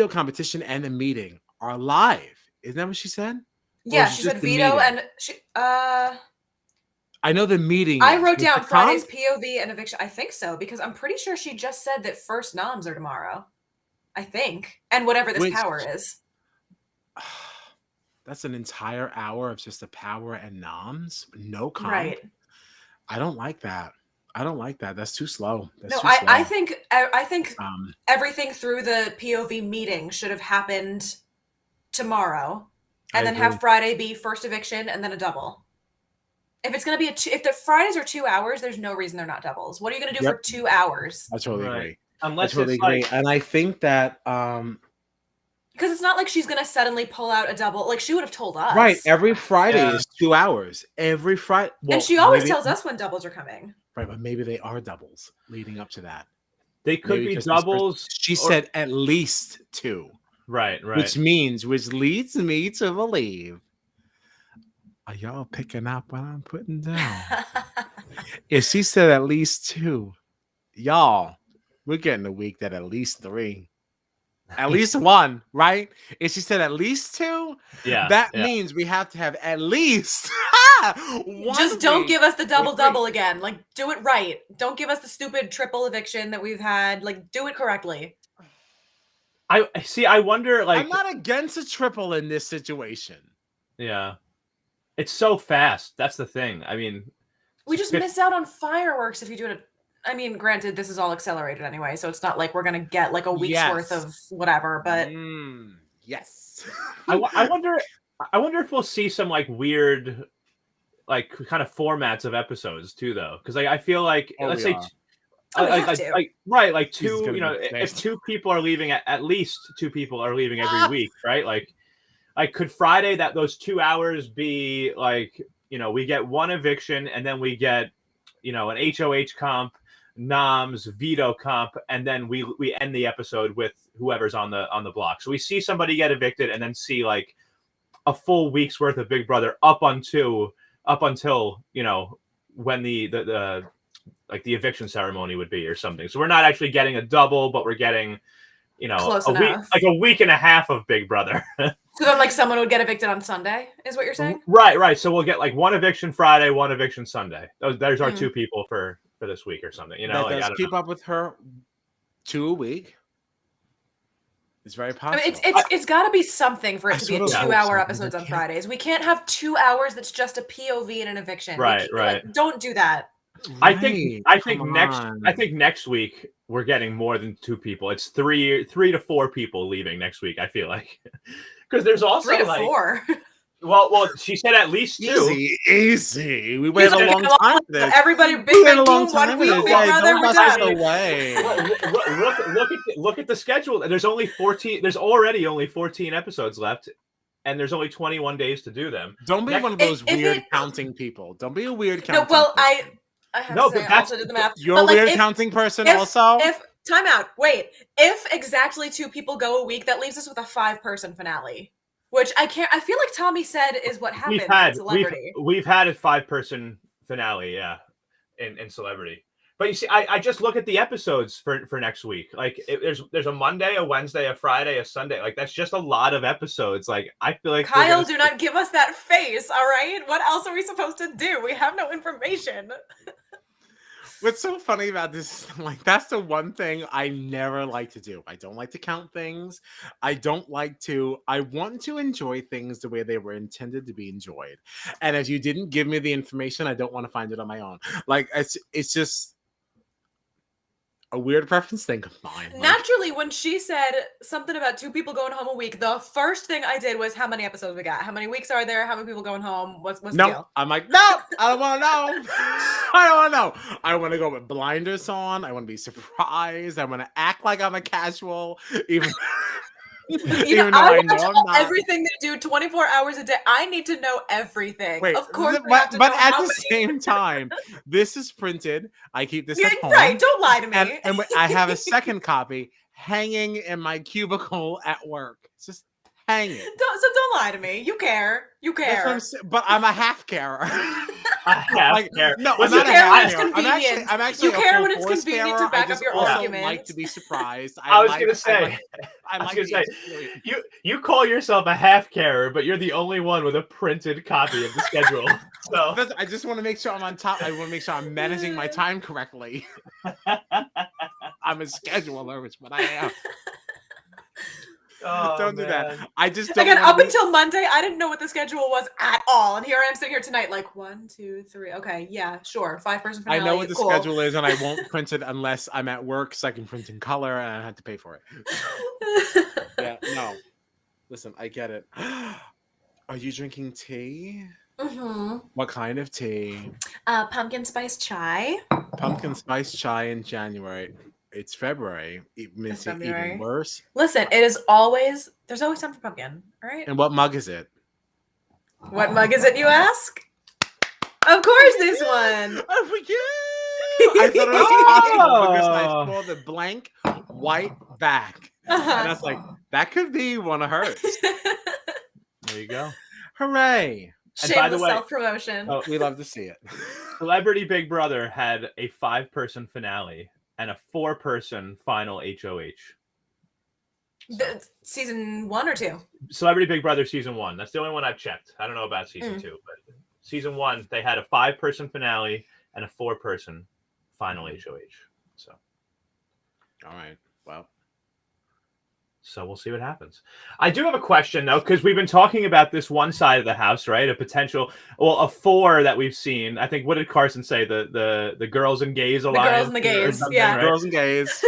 Speaker 1: competition and the meeting are live. Isn't that what she said?
Speaker 3: Yeah, she said veto and she
Speaker 1: I know the meeting.
Speaker 3: I wrote down Friday's POV and eviction. I think so, because I'm pretty sure she just said that first noms are tomorrow. I think. And whatever this power is.
Speaker 1: That's an entire hour of just a power and noms. No comp.
Speaker 3: Right.
Speaker 1: I don't like that. That's too slow.
Speaker 3: I think everything through the POV meeting should have happened tomorrow, and then have Friday be first eviction and then a double. If it's going to be if the Fridays are 2 hours, there's no reason they're not doubles. What are you going to do for 2 hours?
Speaker 1: I totally agree.
Speaker 2: Unless
Speaker 1: I totally agree. And I think that
Speaker 3: because it's not like she's going to suddenly pull out a double. Like she would have told us.
Speaker 1: Right. Every Friday is 2 hours. Every Friday. Well,
Speaker 3: and she always tells us when doubles are coming.
Speaker 1: Right, but maybe they are doubles leading up to that.
Speaker 2: They could be doubles.
Speaker 1: She said at least 2.
Speaker 2: Right.
Speaker 1: Which leads me to believe. Are y'all picking up what I'm putting down? If she said at least 2, y'all, we're getting a week that at least 3. At least 1, right? If she said at least 2, that means we have to have at least 1.
Speaker 3: Just don't give us the double again. Like, do it right. Don't give us the stupid triple eviction that we've had. Like, do it correctly.
Speaker 2: I wonder, like...
Speaker 1: I'm not against a triple in this situation.
Speaker 2: Yeah. It's so fast. That's the thing. I mean...
Speaker 3: We just miss out on fireworks if you do it... I mean, granted, this is all accelerated anyway, so it's not like we're going to get like a week's worth of whatever, but...
Speaker 1: Yes.
Speaker 2: I wonder if we'll see some like weird, like kind of formats of episodes too, though. Because like, I feel like, let's say... like 2, you know, if 2 people are leaving, at least 2 people are leaving every week, right? Like could Friday those 2 hours be like, you know, we get 1 eviction and then we get, you know, an HOH comp, noms, veto comp, and then we end the episode with whoever's on the block. So we see somebody get evicted and then see like a full week's worth of Big Brother up until you know, when the eviction ceremony would be or something. So we're not actually getting a double, but we're getting
Speaker 3: Close
Speaker 2: a week,
Speaker 3: enough.
Speaker 2: like a week and a half of Big Brother.
Speaker 3: So then, like, someone would get evicted on Sunday, is what you're saying?
Speaker 2: Right. So we'll get like one eviction Friday, one eviction Sunday. There's our 2 people for this week or something.
Speaker 1: That does keep up with her 2 a week. It's very possible.
Speaker 3: I mean, it's got to be something for it to be a 2-hour episodes on Fridays. We can't have 2 hours that's just a POV and an eviction.
Speaker 2: Right.
Speaker 3: Like, don't do that.
Speaker 2: I think next week we're getting more than 2 people. It's 3 to 4 people leaving next week. I feel like because there's also
Speaker 3: 3 to 4.
Speaker 2: Well, she said at least 2.
Speaker 1: Easy. We waited a long time for this.
Speaker 3: Everybody, big bang boom, 1 week, Big Brother, we're done.
Speaker 2: Look at the schedule. There's only 14. There's already only 14 episodes left, and there's only 21 days to do them.
Speaker 1: Don't be one of those weird counting people. Don't be a weird counting.
Speaker 3: No, well,
Speaker 1: person.
Speaker 3: I have to say, I also did the math.
Speaker 1: You're a weird counting person, also.
Speaker 3: Time out. Wait. If exactly 2 people go a week, that leaves us with a 5-person finale. Which I feel like Tommy said is what happens in Celebrity.
Speaker 2: We've had a 5-person finale, yeah, in Celebrity. But you see, I just look at the episodes for next week. Like there's a Monday, a Wednesday, a Friday, a Sunday. Like that's just a lot of episodes. Like I feel like
Speaker 3: Kyle, do not give us that face. All right, what else are we supposed to do? We have no information.
Speaker 1: What's so funny about this, like, that's the one thing I never like to do. I don't like to count things. I want to enjoy things the way they were intended to be enjoyed. And if you didn't give me the information, I don't want to find it on my own. Like, it's just a weird preference thing of mine.
Speaker 3: Naturally, when she said something about 2 people going home a week, the first thing I did was how many episodes we got? How many weeks are there? How many people going home? What's the deal?
Speaker 1: I'm like, no, I don't want to know. I don't want to know. I want to go with blinders on. I want to be surprised. I want to act like I'm a casual, even though I know I'm not.
Speaker 3: Everything they do 24 hours a day. I need to know everything.
Speaker 1: Wait,
Speaker 3: of course,
Speaker 1: but at the same time, this is printed. I keep this at home.
Speaker 3: Right, don't lie to me.
Speaker 1: And I have a second copy hanging in my cubicle at work. It's just hanging.
Speaker 3: Don't lie to me. You care. You care.
Speaker 1: But I'm a half carer.
Speaker 2: Care.
Speaker 1: No,
Speaker 3: I'm not a half carer.
Speaker 1: I'm actually
Speaker 3: you care when it's convenient to back up your argument.
Speaker 1: I like to be surprised.
Speaker 2: I was gonna say, you call yourself a half carer, but you're the only one with a printed copy of the schedule. So
Speaker 1: I just want to make sure I'm on top. I want to make sure I'm managing my time correctly. I'm a scheduler, which what I am. Don't do that. I just don't.
Speaker 3: Again, up until Monday, I didn't know what the schedule was at all, and here I am sitting here tonight, like 1, 2, 3. Okay, yeah, sure, 5-person finale.
Speaker 1: I know what the schedule is, and I won't print it unless I'm at work, so I can print in color, and I have to pay for it. Yeah, no. Listen, I get it. Are you drinking tea?
Speaker 3: Mm-hmm.
Speaker 1: What kind of tea?
Speaker 3: Pumpkin spice chai.
Speaker 1: Pumpkin spice chai in January. It's February. It makes it even worse.
Speaker 3: Listen, there's always time for pumpkin, all right?
Speaker 1: And what mug is it?
Speaker 3: What mug is it, you ask? Of course, this one.
Speaker 1: I forget. I thought it was possible because I saw the blank white back. And I was like, that could be one of hers.
Speaker 2: There you go.
Speaker 1: Hooray.
Speaker 3: And by the way, self-promotion.
Speaker 1: Oh, we love to see it.
Speaker 2: Celebrity Big Brother had a 5-person finale and a 4-person final HOH.
Speaker 3: Season 1 or 2?
Speaker 2: Celebrity Big Brother season 1. That's the only one I've checked. I don't know about season 2, but season 1 they had a 5-person finale and a 4-person final HOH. So,
Speaker 1: all right. Well,
Speaker 2: so we'll see what happens. I do have a question though, because we've been talking about this one side of the house, right? A potential, a 4 that we've seen. I think, what did Carson say? The girls and gays alliance.
Speaker 3: The girls and the gays, yeah.
Speaker 1: Right? Girls and gays.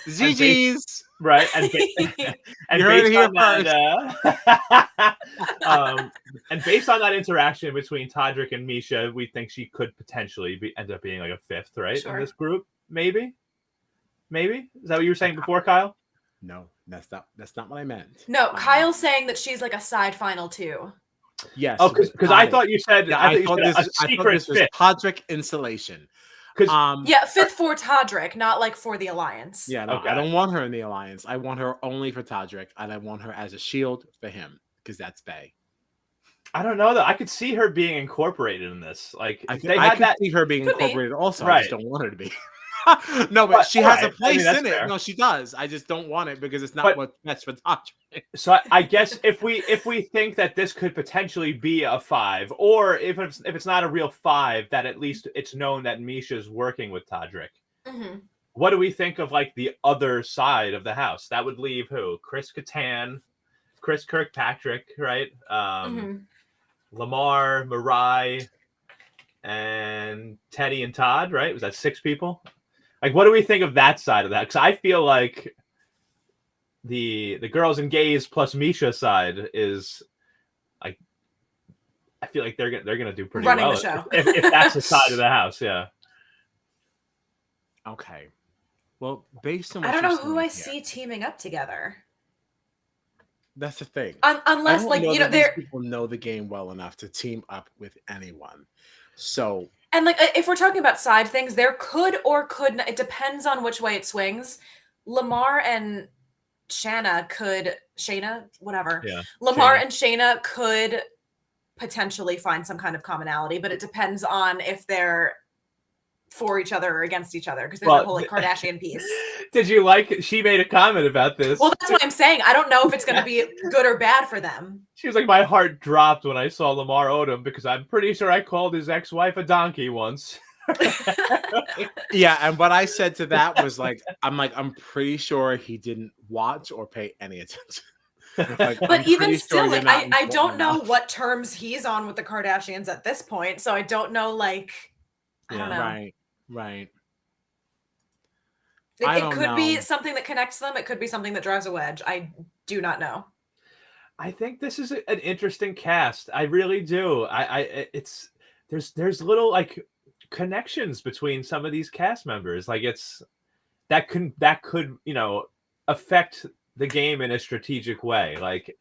Speaker 1: GGs.
Speaker 2: Right, and based on that, and based on that interaction between Todrick and Misha, we think she could potentially end up being like a 5th, right? Sure. In this group, maybe. Is that what you were saying before, Kyle?
Speaker 1: No, that's not what I meant.
Speaker 3: No, Kyle's saying that she's like a side final too.
Speaker 1: Yes.
Speaker 2: Oh, because I thought you said I thought this was
Speaker 1: Todrick installation.
Speaker 3: Yeah, 5th for Todrick, not like for the alliance.
Speaker 1: Yeah, no, okay. I don't want her in the alliance. I want her only for Todrick, and I want her as a shield for him because that's Bae.
Speaker 2: I don't know though. I could see her being incorporated in this. Like
Speaker 1: I could see her being incorporated also. Right. I just don't want her to be. No, but she has a
Speaker 2: alright. I
Speaker 1: place
Speaker 2: mean, that's
Speaker 1: in it.
Speaker 2: fair.
Speaker 1: No, she does. I just don't want it because it's not
Speaker 2: But-
Speaker 1: what's best for Todrick.
Speaker 2: So I guess if we think that this could potentially be a 5, or if it's not a real 5, that at least it's known that Misha's working with Todrick.
Speaker 3: Mhm.
Speaker 2: What do we think of like the other side of the house? That would leave who? Chris Kattan, Chris Kirkpatrick, right?
Speaker 3: Mhm.
Speaker 2: Lamar, Mirai, and Teddy and Todd, right? Was that 6 people? Like, what do we think of that side of that? Because I feel like the girls and gays plus Misha side is like, I feel like they're gonna do pretty
Speaker 3: Running
Speaker 2: well
Speaker 3: the show.
Speaker 2: if that's the side of the house. Yeah.
Speaker 1: Okay. Well, based on what
Speaker 3: I don't
Speaker 1: you're
Speaker 3: know who I
Speaker 1: saying here,
Speaker 3: see teaming up together.
Speaker 1: that's the thing.
Speaker 3: Unless,
Speaker 1: I don't
Speaker 3: like,
Speaker 1: know
Speaker 3: you know,
Speaker 1: that these
Speaker 3: they're
Speaker 1: people know the game well enough to team up with anyone. So
Speaker 3: and like if we're talking about side things, there could or could not. It depends on which way it swings. Lamar and Shanna, whatever.
Speaker 2: Yeah.
Speaker 3: Lamar
Speaker 2: Shayna.
Speaker 3: and Shayna could potentially find some kind of commonality, but it depends on if they're for each other or against each other, because there's
Speaker 2: Well,
Speaker 3: that whole like Kardashian piece.
Speaker 2: Did you like? She made a comment about this.
Speaker 3: Well, that's what I'm saying. I don't know if it's going to be good or bad for them.
Speaker 2: She was like, my heart dropped when I saw Lamar Odom because I'm pretty sure I called his ex-wife a donkey once.
Speaker 1: yeah, and what I said to that was like, I'm pretty sure he didn't watch or pay any attention. Like, I'm
Speaker 3: But even
Speaker 1: pretty
Speaker 3: still,
Speaker 1: sure
Speaker 3: like
Speaker 1: you're not
Speaker 3: I don't
Speaker 1: important
Speaker 3: know
Speaker 1: enough.
Speaker 3: what terms he's on with the Kardashians at this point, so I don't know. Like, I don't know.
Speaker 1: Right.
Speaker 3: It could be something that connects them. It could be something that drives a wedge. I do not know.
Speaker 2: I think this is an interesting cast. I really do. It's there's little like connections between some of these cast members. Like that could affect the game in a strategic way. Like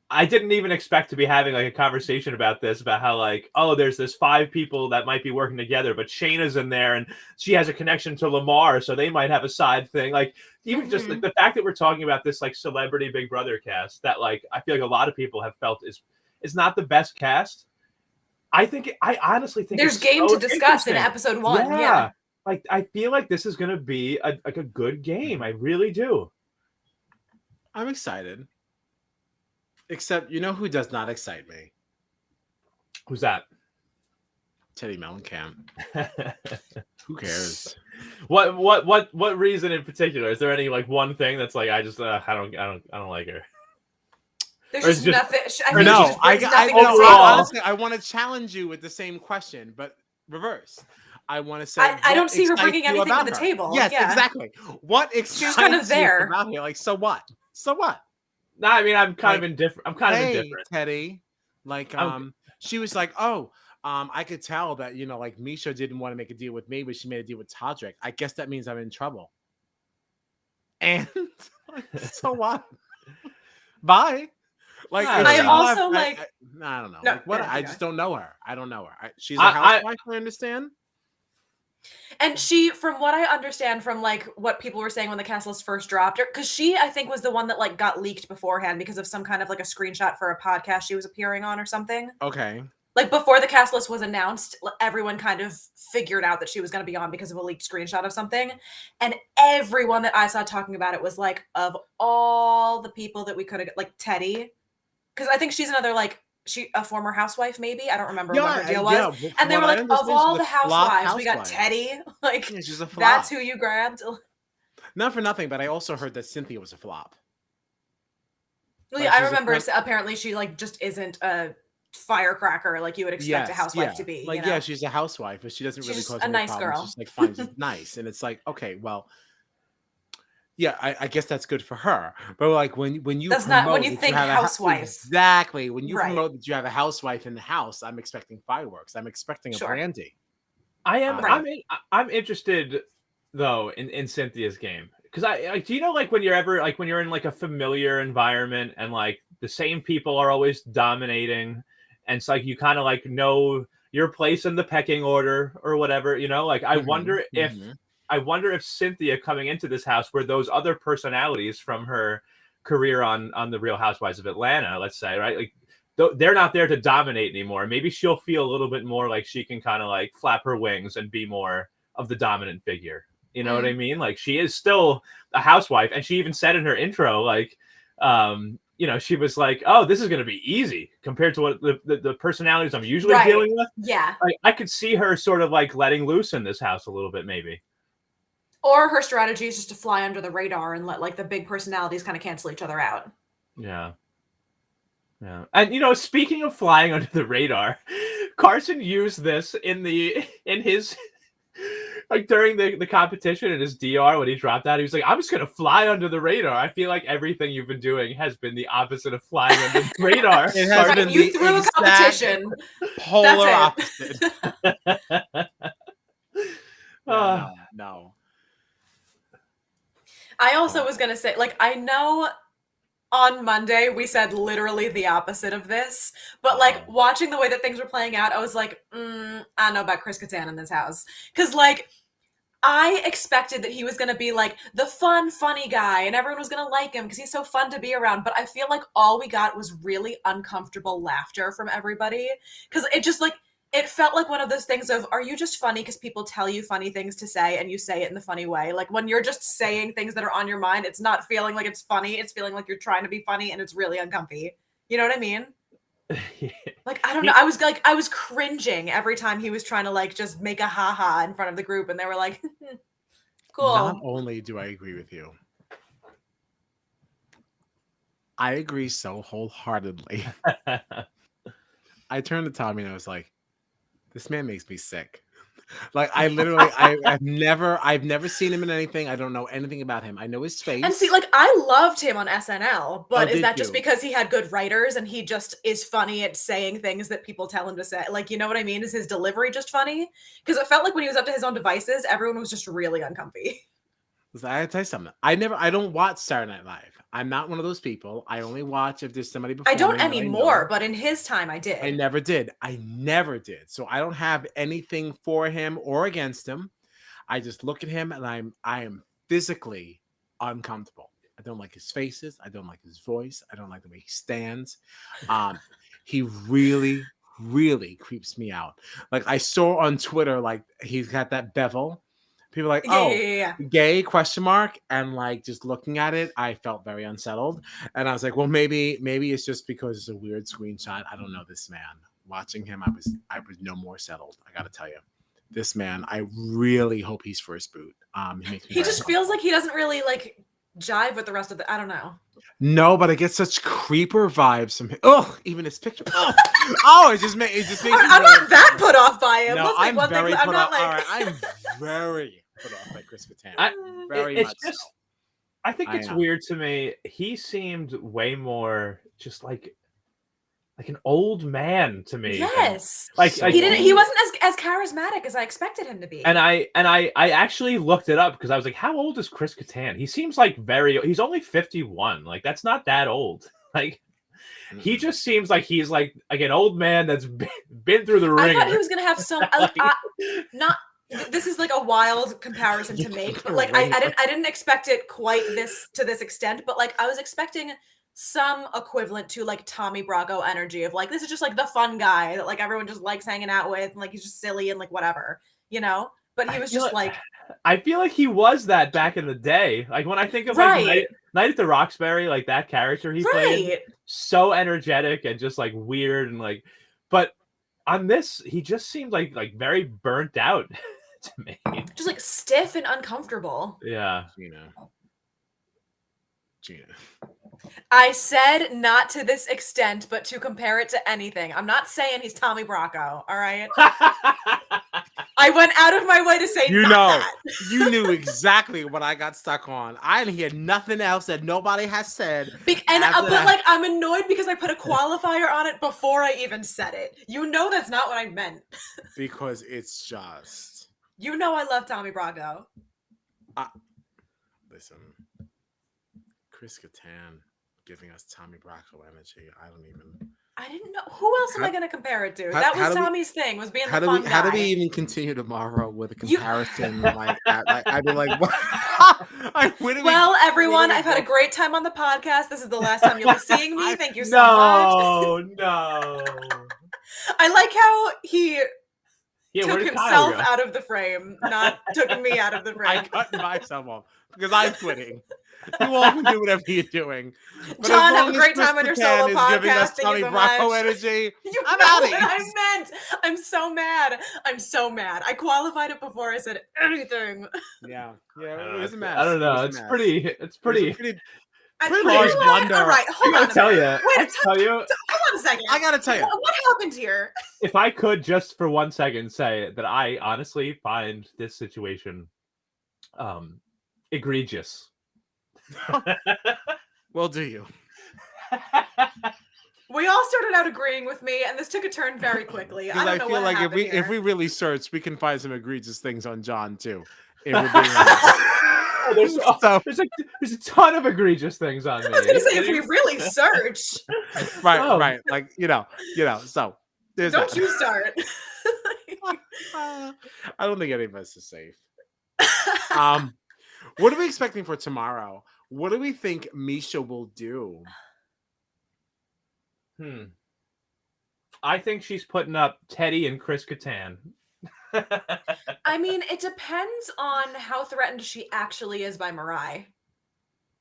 Speaker 2: I didn't even expect to be having like a conversation about this, about how like, oh, there's this 5 people that might be working together, but Shayna's in there and she has a connection to Lamar, so they might have a side thing. Like even just like, the fact that we're talking about this like celebrity Big Brother cast that like I feel like a lot of people have felt is not the best cast. I honestly think
Speaker 3: there's game to discuss in episode 1. Yeah.
Speaker 2: Like I feel like this is gonna be a good game. I really do.
Speaker 1: I'm excited. Except, you know who does not excite me?
Speaker 2: Who's that?
Speaker 1: Teddy Mellencamp. Who cares?
Speaker 2: What reason in particular? Is there any like one thing that's like I don't like her?
Speaker 3: There's just nothing.
Speaker 1: Honestly, I want to challenge you with the same question, but reverse. I want to say
Speaker 3: I don't see her bringing anything to the table.
Speaker 1: Yes, exactly. What excites
Speaker 3: kind of there
Speaker 1: you about her? Like, so what?
Speaker 2: No, I mean I'm kind of indifferent. I'm kind of indifferent.
Speaker 1: Teddy. Like she was like, I could tell that, like Misha didn't want to make a deal with me, but she made a deal with Todrick. I guess that means I'm in trouble. And so what? Bye. Like
Speaker 3: I also
Speaker 1: I don't know.
Speaker 3: No,
Speaker 1: like, what?
Speaker 3: yeah,
Speaker 1: I just don't know her. I don't know her. She's a housewife. I understand.
Speaker 3: And she, from what I understand from like what people were saying when the cast list first dropped, because she, I think, was the one that like got leaked beforehand because of some kind of like a screenshot for a podcast she was appearing on or something.
Speaker 1: Okay.
Speaker 3: Like before the cast list was announced, everyone kind of figured out that she was going to be on because of a leaked screenshot of something. And everyone that I saw talking about it was like, of all the people that we could have, like Teddi, because I think she's another like, a former housewife, maybe. I don't remember what her deal was.
Speaker 1: Yeah,
Speaker 3: and they were like, of all the housewives, we got Teddi. Like,
Speaker 1: she's a flop.
Speaker 3: That's who you grabbed.
Speaker 1: Not for nothing, but I also heard that CYNTHIA was a flop.
Speaker 3: Well, yeah, I remember apparently she like just isn't a firecracker like you would expect a housewife to be.
Speaker 1: Like,
Speaker 3: you know?
Speaker 1: yeah, she's a housewife, but she doesn't really cause
Speaker 3: a nice
Speaker 1: problems.
Speaker 3: girl.
Speaker 1: She's like fine, she's nice, and it's like, okay, well, yeah, I guess that's good for her. But like when you
Speaker 3: that's not when you think housewives.
Speaker 1: Exactly. When you promote that you have a housewife in the house, I'm expecting fireworks. I'm expecting a brandy.
Speaker 2: I'm interested though in Cynthia's game. Because do you know like when you're in like a familiar environment and like the same people are always dominating, and it's like you kind of like know your place in the pecking order or whatever, like I wonder if Cynthia coming into this house where those other personalities from her career on the Real Housewives of Atlanta, let's say, right? Like they're not there to dominate anymore. Maybe she'll feel a little bit more like she can kind of like flap her wings and be more of the dominant figure You know what I mean? Like, she is still a housewife, and she even said in her intro, like, you know, she was like, "Oh, this is going to be easy compared to what the personalities I'm usually dealing with."
Speaker 3: Yeah.
Speaker 2: Like, I could see her sort of like letting loose in this house a little bit, maybe.
Speaker 3: Or her strategy is just to fly under the radar and let like the big personalities kind of cancel each other out.
Speaker 2: Yeah. Yeah. And you know, speaking of flying under the radar, Carson used this in his like during the competition in his DR when he dropped out. He was like, "I'm just gonna fly under the radar." I feel like everything you've been doing has been the opposite of flying under the radar.
Speaker 1: It has been
Speaker 3: you threw a competition.
Speaker 1: Polar opposite. No.
Speaker 3: I also was gonna say, like, I know on Monday we said literally the opposite of this, but like watching the way that things were playing out, I was like, I don't know about Chris Kattan in this house, because like I expected that he was gonna be like the funny guy, and everyone was gonna like him because he's so fun to be around. But I feel like all we got was really uncomfortable laughter from everybody, because it just like. It felt like one of those things of, are you just funny because people tell you funny things to say and you say it in the funny way? Like when you're just saying things that are on your mind, it's not feeling like it's funny. It's feeling like you're trying to be funny and it's really uncomfy. You know what I mean? Like, I don't know. I was cringing every time he was trying to like just make a haha in front of the group, and they were like, cool.
Speaker 1: Not only do I agree with you, I agree so wholeheartedly. I turned to Tommy and I was like, this man makes me sick. Like, I literally, I've never seen him in anything. I don't know anything about him. I know his face.
Speaker 3: And see, like, I loved him on SNL, but is that
Speaker 1: you?
Speaker 3: just because he had good writers and he just is funny at saying things that people tell him to say? Like, you know what I mean? Is his delivery just funny? Because it felt like when he was up to his own devices, everyone was just really uncomfy.
Speaker 1: I gotta tell you something. I don't watch Saturday Night Live. I'm not one of those people. I only watch if there's somebody before.
Speaker 3: I don't anymore, but in his time I did.
Speaker 1: I never did. So I don't have anything for him or against him. I just look at him and I am physically uncomfortable. I don't like his faces. I don't like his voice. I don't like the way he stands. He really, really creeps me out. Like I saw on Twitter, like he's got that bevel. People are like,
Speaker 3: yeah.
Speaker 1: Gay question mark, and like just looking at it, I felt very unsettled, and I was like, well, maybe it's just because it's a weird screenshot. I don't know this man. Watching him, I was no more settled. I gotta tell you, this man, I really hope he's first boot.
Speaker 3: He just feels like he doesn't really like jive with the rest of the. I don't know.
Speaker 1: No, but I get such creeper vibes from him. Oh, even his picture. Oh, it just makes me.
Speaker 3: I'm not that put off by him.
Speaker 1: No, I'm very put off.
Speaker 3: Like...
Speaker 1: All right, I'm very put off by Chris Kattan. Very much so.
Speaker 2: I think it's weird to me. He seemed way more just like an old man to me.
Speaker 3: Yes,
Speaker 2: he
Speaker 3: wasn't as charismatic as I expected him to be.
Speaker 2: And I actually looked it up because I was like, how old is Chris Kattan? He seems like he's only 51. Like that's not that old. Like he just seems like he's like an old man that's been through the ringer.
Speaker 3: I thought he was gonna have some not. This is like a wild comparison to make, but like I didn't expect it quite to this extent, but like I was expecting some equivalent to like Tommy Bracco energy of like, this is just like the fun guy that like everyone just likes hanging out with, and like he's just silly and like whatever, you know? But he was just like
Speaker 2: I feel like he was that back in the day. Like when I think of like Night at the Roxbury, like that character he played, so energetic and just like weird and like, but on this, he just seemed like very burnt out to me.
Speaker 3: Just like stiff and uncomfortable.
Speaker 2: Yeah.
Speaker 1: Gina.
Speaker 3: I said not to this extent, but to compare it to anything. I'm not saying he's Tommy Bracco, all right? I went out of my way to say that.
Speaker 1: You knew exactly what I got stuck on. I didn't hear nothing else that nobody has said.
Speaker 3: But like I'm annoyed because I put a qualifier on it before I even said it. You know that's not what I meant.
Speaker 1: Because it's just...
Speaker 3: You know I love Tommy Bracco.
Speaker 1: Listen, Chris Kattan giving us Tommy Bracco energy.
Speaker 3: I didn't know. Who else am I going to compare it to? That was Tommy's thing, was being the fun guy.
Speaker 1: How do we even continue tomorrow with a comparison like that? Like, I'd be like, what?
Speaker 3: Well, everyone, I've had a great time on the podcast. This is the last time you'll be seeing me. Thank you so much.
Speaker 2: No.
Speaker 3: I like how he
Speaker 2: Yeah,
Speaker 3: took
Speaker 2: where did
Speaker 3: himself
Speaker 2: Kyle go?
Speaker 3: out of the frame, not took me out of the
Speaker 1: I
Speaker 3: frame.
Speaker 1: cut myself off because I'm quitting. You all can do whatever you're doing. But
Speaker 3: John,
Speaker 1: as
Speaker 3: have
Speaker 1: long
Speaker 3: a
Speaker 1: as
Speaker 3: great
Speaker 1: Chris
Speaker 3: time on your
Speaker 1: Kattan
Speaker 3: solo
Speaker 1: is giving us
Speaker 3: podcast. Thank
Speaker 1: Tommy
Speaker 3: you so
Speaker 1: Bravo
Speaker 3: much.
Speaker 1: energy,
Speaker 3: You
Speaker 1: I'm
Speaker 3: know
Speaker 1: out
Speaker 3: what
Speaker 1: of
Speaker 3: I
Speaker 1: here.
Speaker 3: meant. I'm so mad. I'm so mad. I qualified it before I said anything.
Speaker 1: Yeah,
Speaker 2: I
Speaker 1: it
Speaker 2: don't
Speaker 1: was a
Speaker 2: know.
Speaker 1: mess.
Speaker 2: I don't
Speaker 1: It
Speaker 2: know.
Speaker 1: was a
Speaker 2: It's
Speaker 1: mess.
Speaker 2: pretty. It's
Speaker 1: It was a
Speaker 2: pretty.
Speaker 1: pretty
Speaker 3: You
Speaker 1: large
Speaker 3: know what?
Speaker 1: blunder.
Speaker 3: All right,
Speaker 2: I
Speaker 3: hold on
Speaker 2: gotta
Speaker 3: a
Speaker 2: tell you.
Speaker 3: minute.
Speaker 2: I
Speaker 3: Wait,
Speaker 2: tell you.
Speaker 3: hold on a second.
Speaker 1: I gotta tell you.
Speaker 3: What happened here?
Speaker 2: If I could just for 1 second say that I honestly find this situation egregious.
Speaker 1: Well, do you?
Speaker 3: We all started out agreeing with me, and this took a turn very quickly. I
Speaker 1: Because
Speaker 3: don't
Speaker 1: I
Speaker 3: know
Speaker 1: feel
Speaker 3: what
Speaker 1: like
Speaker 3: happened
Speaker 1: if we
Speaker 3: here.
Speaker 1: really search, we can find some egregious things on John too. If we're being honest.
Speaker 2: Oh,
Speaker 1: So-
Speaker 2: there's a ton of egregious things on me.
Speaker 3: I was going to
Speaker 2: Are
Speaker 3: say,
Speaker 2: you
Speaker 3: if we
Speaker 2: kidding?
Speaker 3: really search,
Speaker 1: right. Like so there's
Speaker 3: don't
Speaker 1: that.
Speaker 3: you start.
Speaker 1: I don't think any of us is safe. What are we expecting for tomorrow? What do we think Misha will do?
Speaker 2: I think she's putting up Teddy and Chris Kattan.
Speaker 3: I mean, it depends on how threatened she actually is by Mirai.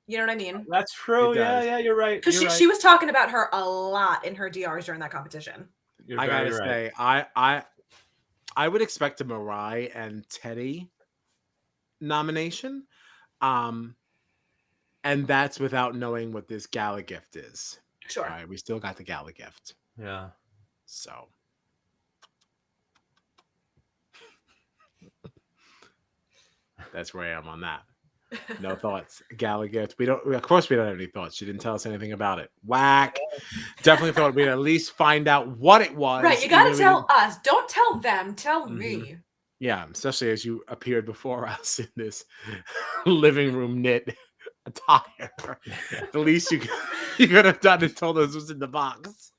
Speaker 3: You know what I mean?
Speaker 2: That's true.
Speaker 1: It does.
Speaker 2: Yeah, you're right.
Speaker 3: Because
Speaker 2: You're right.
Speaker 3: she was talking about her a lot in her DRs during that competition.
Speaker 2: You're
Speaker 1: I
Speaker 2: very
Speaker 1: gotta
Speaker 2: right.
Speaker 1: say, I would expect a Mirai and Teddy nomination. And that's without knowing what this gala gift is.
Speaker 3: Sure.
Speaker 1: All right, we still got the gala gift.
Speaker 2: Yeah.
Speaker 1: So that's where I am on that. No thoughts. Gala gift. Of course we don't have any thoughts. She didn't tell us anything about it. Whack. Definitely thought we'd at least find out what it was.
Speaker 3: Right, you gotta
Speaker 1: even though we
Speaker 3: tell us. Don't tell them. Tell
Speaker 2: Mhm.
Speaker 3: me.
Speaker 1: Yeah, especially as you appeared before us in this living room knit attire. The least you could have done is told us was in the box.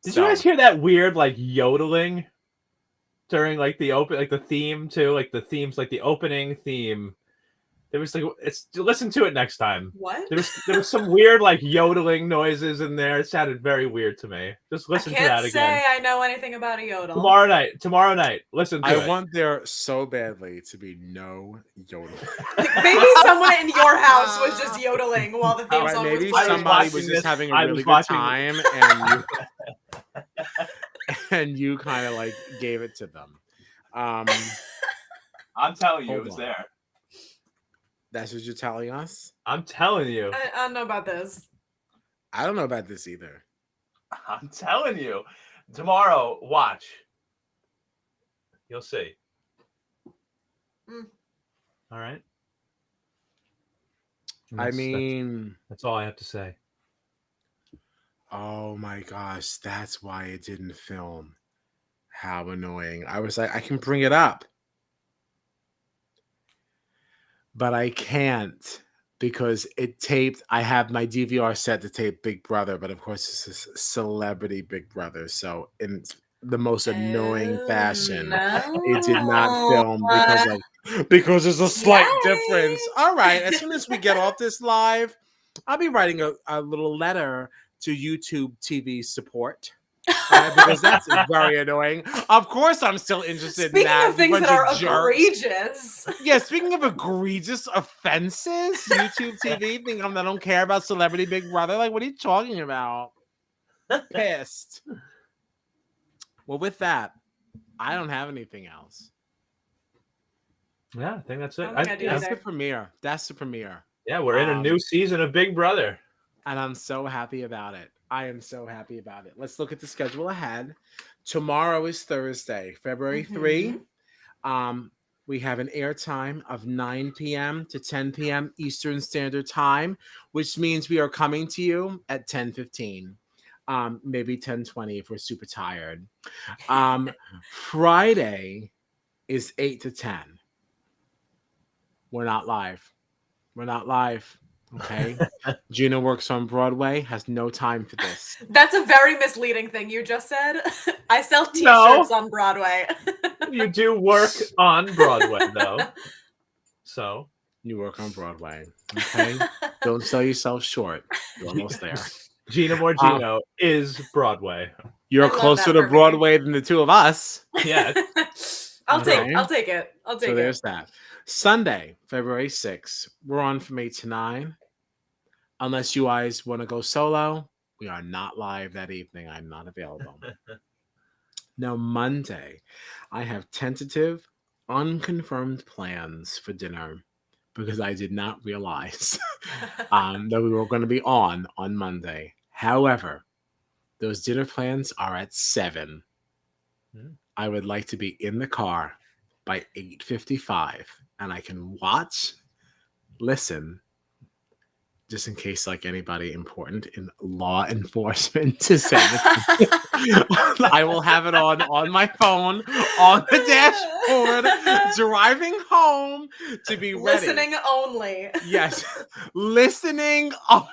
Speaker 2: Did you guys hear that weird like yodeling during like the theme too? Like the themes, like the opening theme. There was like listen to it next time.
Speaker 3: What?
Speaker 2: There was some weird like yodeling noises in there. It sounded very weird to me. Just listen
Speaker 3: I
Speaker 2: to that
Speaker 3: can't
Speaker 2: again.
Speaker 3: say I know anything about a yodel.
Speaker 2: Tomorrow night. Listen to it.
Speaker 1: I want there so badly to be no yodeling.
Speaker 3: Maybe someone in your house was just yodeling while the theme
Speaker 1: Right,
Speaker 3: song
Speaker 1: maybe
Speaker 3: was playing.
Speaker 1: somebody was
Speaker 2: watching
Speaker 1: just
Speaker 2: this-
Speaker 1: having
Speaker 2: I
Speaker 1: a
Speaker 2: was
Speaker 1: really good
Speaker 2: watching-
Speaker 1: time, and you kind of like gave it to them.
Speaker 2: I'm telling you,
Speaker 1: Hold
Speaker 2: it was
Speaker 1: on.
Speaker 2: there.
Speaker 1: That's what you're telling us?
Speaker 2: I'm telling you.
Speaker 3: I don't know about this.
Speaker 1: I don't know about this either.
Speaker 2: I'm telling you. Tomorrow, watch. You'll see.
Speaker 3: Mm.
Speaker 2: All right.
Speaker 1: I mean,
Speaker 2: that's all I have to say.
Speaker 1: oh my gosh, that's why it didn't film. How annoying. I was like, I can bring it up, but I can't because it taped. I have my DVR set to tape Big Brother, but of course this is Celebrity Big Brother. So in the most annoying fashion, it did not film because there's a slight difference. All right, as soon as we get off this live, I'll be writing a little letter to YouTube TV support. Because that's very annoying. Of course, I'm still interested in that.
Speaker 3: Speaking of things
Speaker 1: bunch
Speaker 3: that are
Speaker 1: of jerks.
Speaker 3: egregious.
Speaker 1: Yeah, speaking of egregious offenses, YouTube TV think I don't care about Celebrity Big Brother. Like, what are you talking about? Pissed. Well, with that, I don't have anything else.
Speaker 2: Yeah, I think that's it.
Speaker 3: I don't think I do
Speaker 1: That's
Speaker 3: either.
Speaker 1: the premiere. That's the premiere.
Speaker 2: Yeah, we're in a new season of Big Brother.
Speaker 1: And I'm so happy about it. I am so happy about it. Let's look at the schedule ahead. Tomorrow is Thursday, February 3. We have an airtime of 9 p.m. to 10 p.m. Eastern Standard Time, which means we are coming to you at 10:15. Maybe 10:20 if we're super tired. Friday is 8 to 10. We're not live. We're not live. Okay. Gina works on Broadway, has no time for this.
Speaker 3: That's a very misleading thing you just said. I sell t-shirts on Broadway.
Speaker 2: You do work on Broadway, though. So
Speaker 1: you work on Broadway. Okay. Don't sell yourself short. You're almost there.
Speaker 2: Gina Morgino is Broadway.
Speaker 1: You're
Speaker 3: I love
Speaker 1: closer
Speaker 3: that
Speaker 1: to
Speaker 3: for me.
Speaker 1: Broadway than the two of us.
Speaker 2: Yeah.
Speaker 3: I'll
Speaker 1: Okay.
Speaker 3: take it. I'll take
Speaker 1: So
Speaker 3: it.
Speaker 1: there's that. Sunday, February 6th. We're on from 8 to 9. Unless you guys want to go solo, we are not live that evening. I'm not available. Now, Monday, I have tentative, unconfirmed plans for dinner because I did not realize that we were going to be on Monday. However, those dinner plans are at 7. I would like to be in the car by 8:55, and I can watch, listen, just in case like anybody important in law enforcement to say it. I will have it on my phone on the dashboard driving home to be ready.
Speaker 3: Listening only.
Speaker 1: Yes, listening only.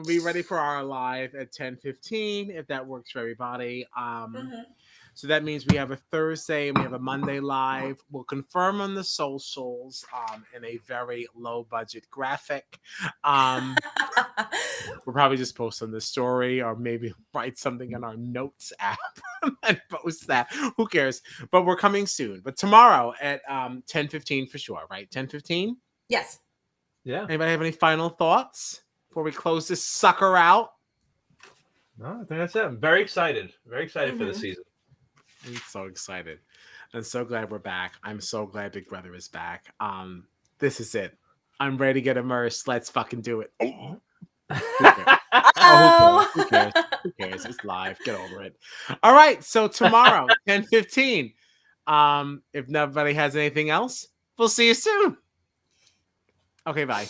Speaker 1: Be ready for our live at 10:15 if that works for everybody. So that means we have a Thursday and we have a Monday live. We'll confirm on the socials in a very low budget graphic. We'll probably just post on the story or maybe write something in our notes app and post that. Who cares? But we're coming soon. But tomorrow at 10:15 for sure, right? 10:15?
Speaker 3: Yes.
Speaker 2: Yeah.
Speaker 1: Anybody have any final thoughts before we close this sucker out?
Speaker 2: No, I think that's it. I'm very excited. Very excited for the season.
Speaker 1: I'm so excited. I'm so glad we're back. I'm so glad Big Brother is back. This is it. I'm ready to get immersed. Let's fucking do it. Who cares? Who cares? It's live. Get over it. All right. So tomorrow, 10:15. If nobody has anything else, we'll see you soon. Okay, bye.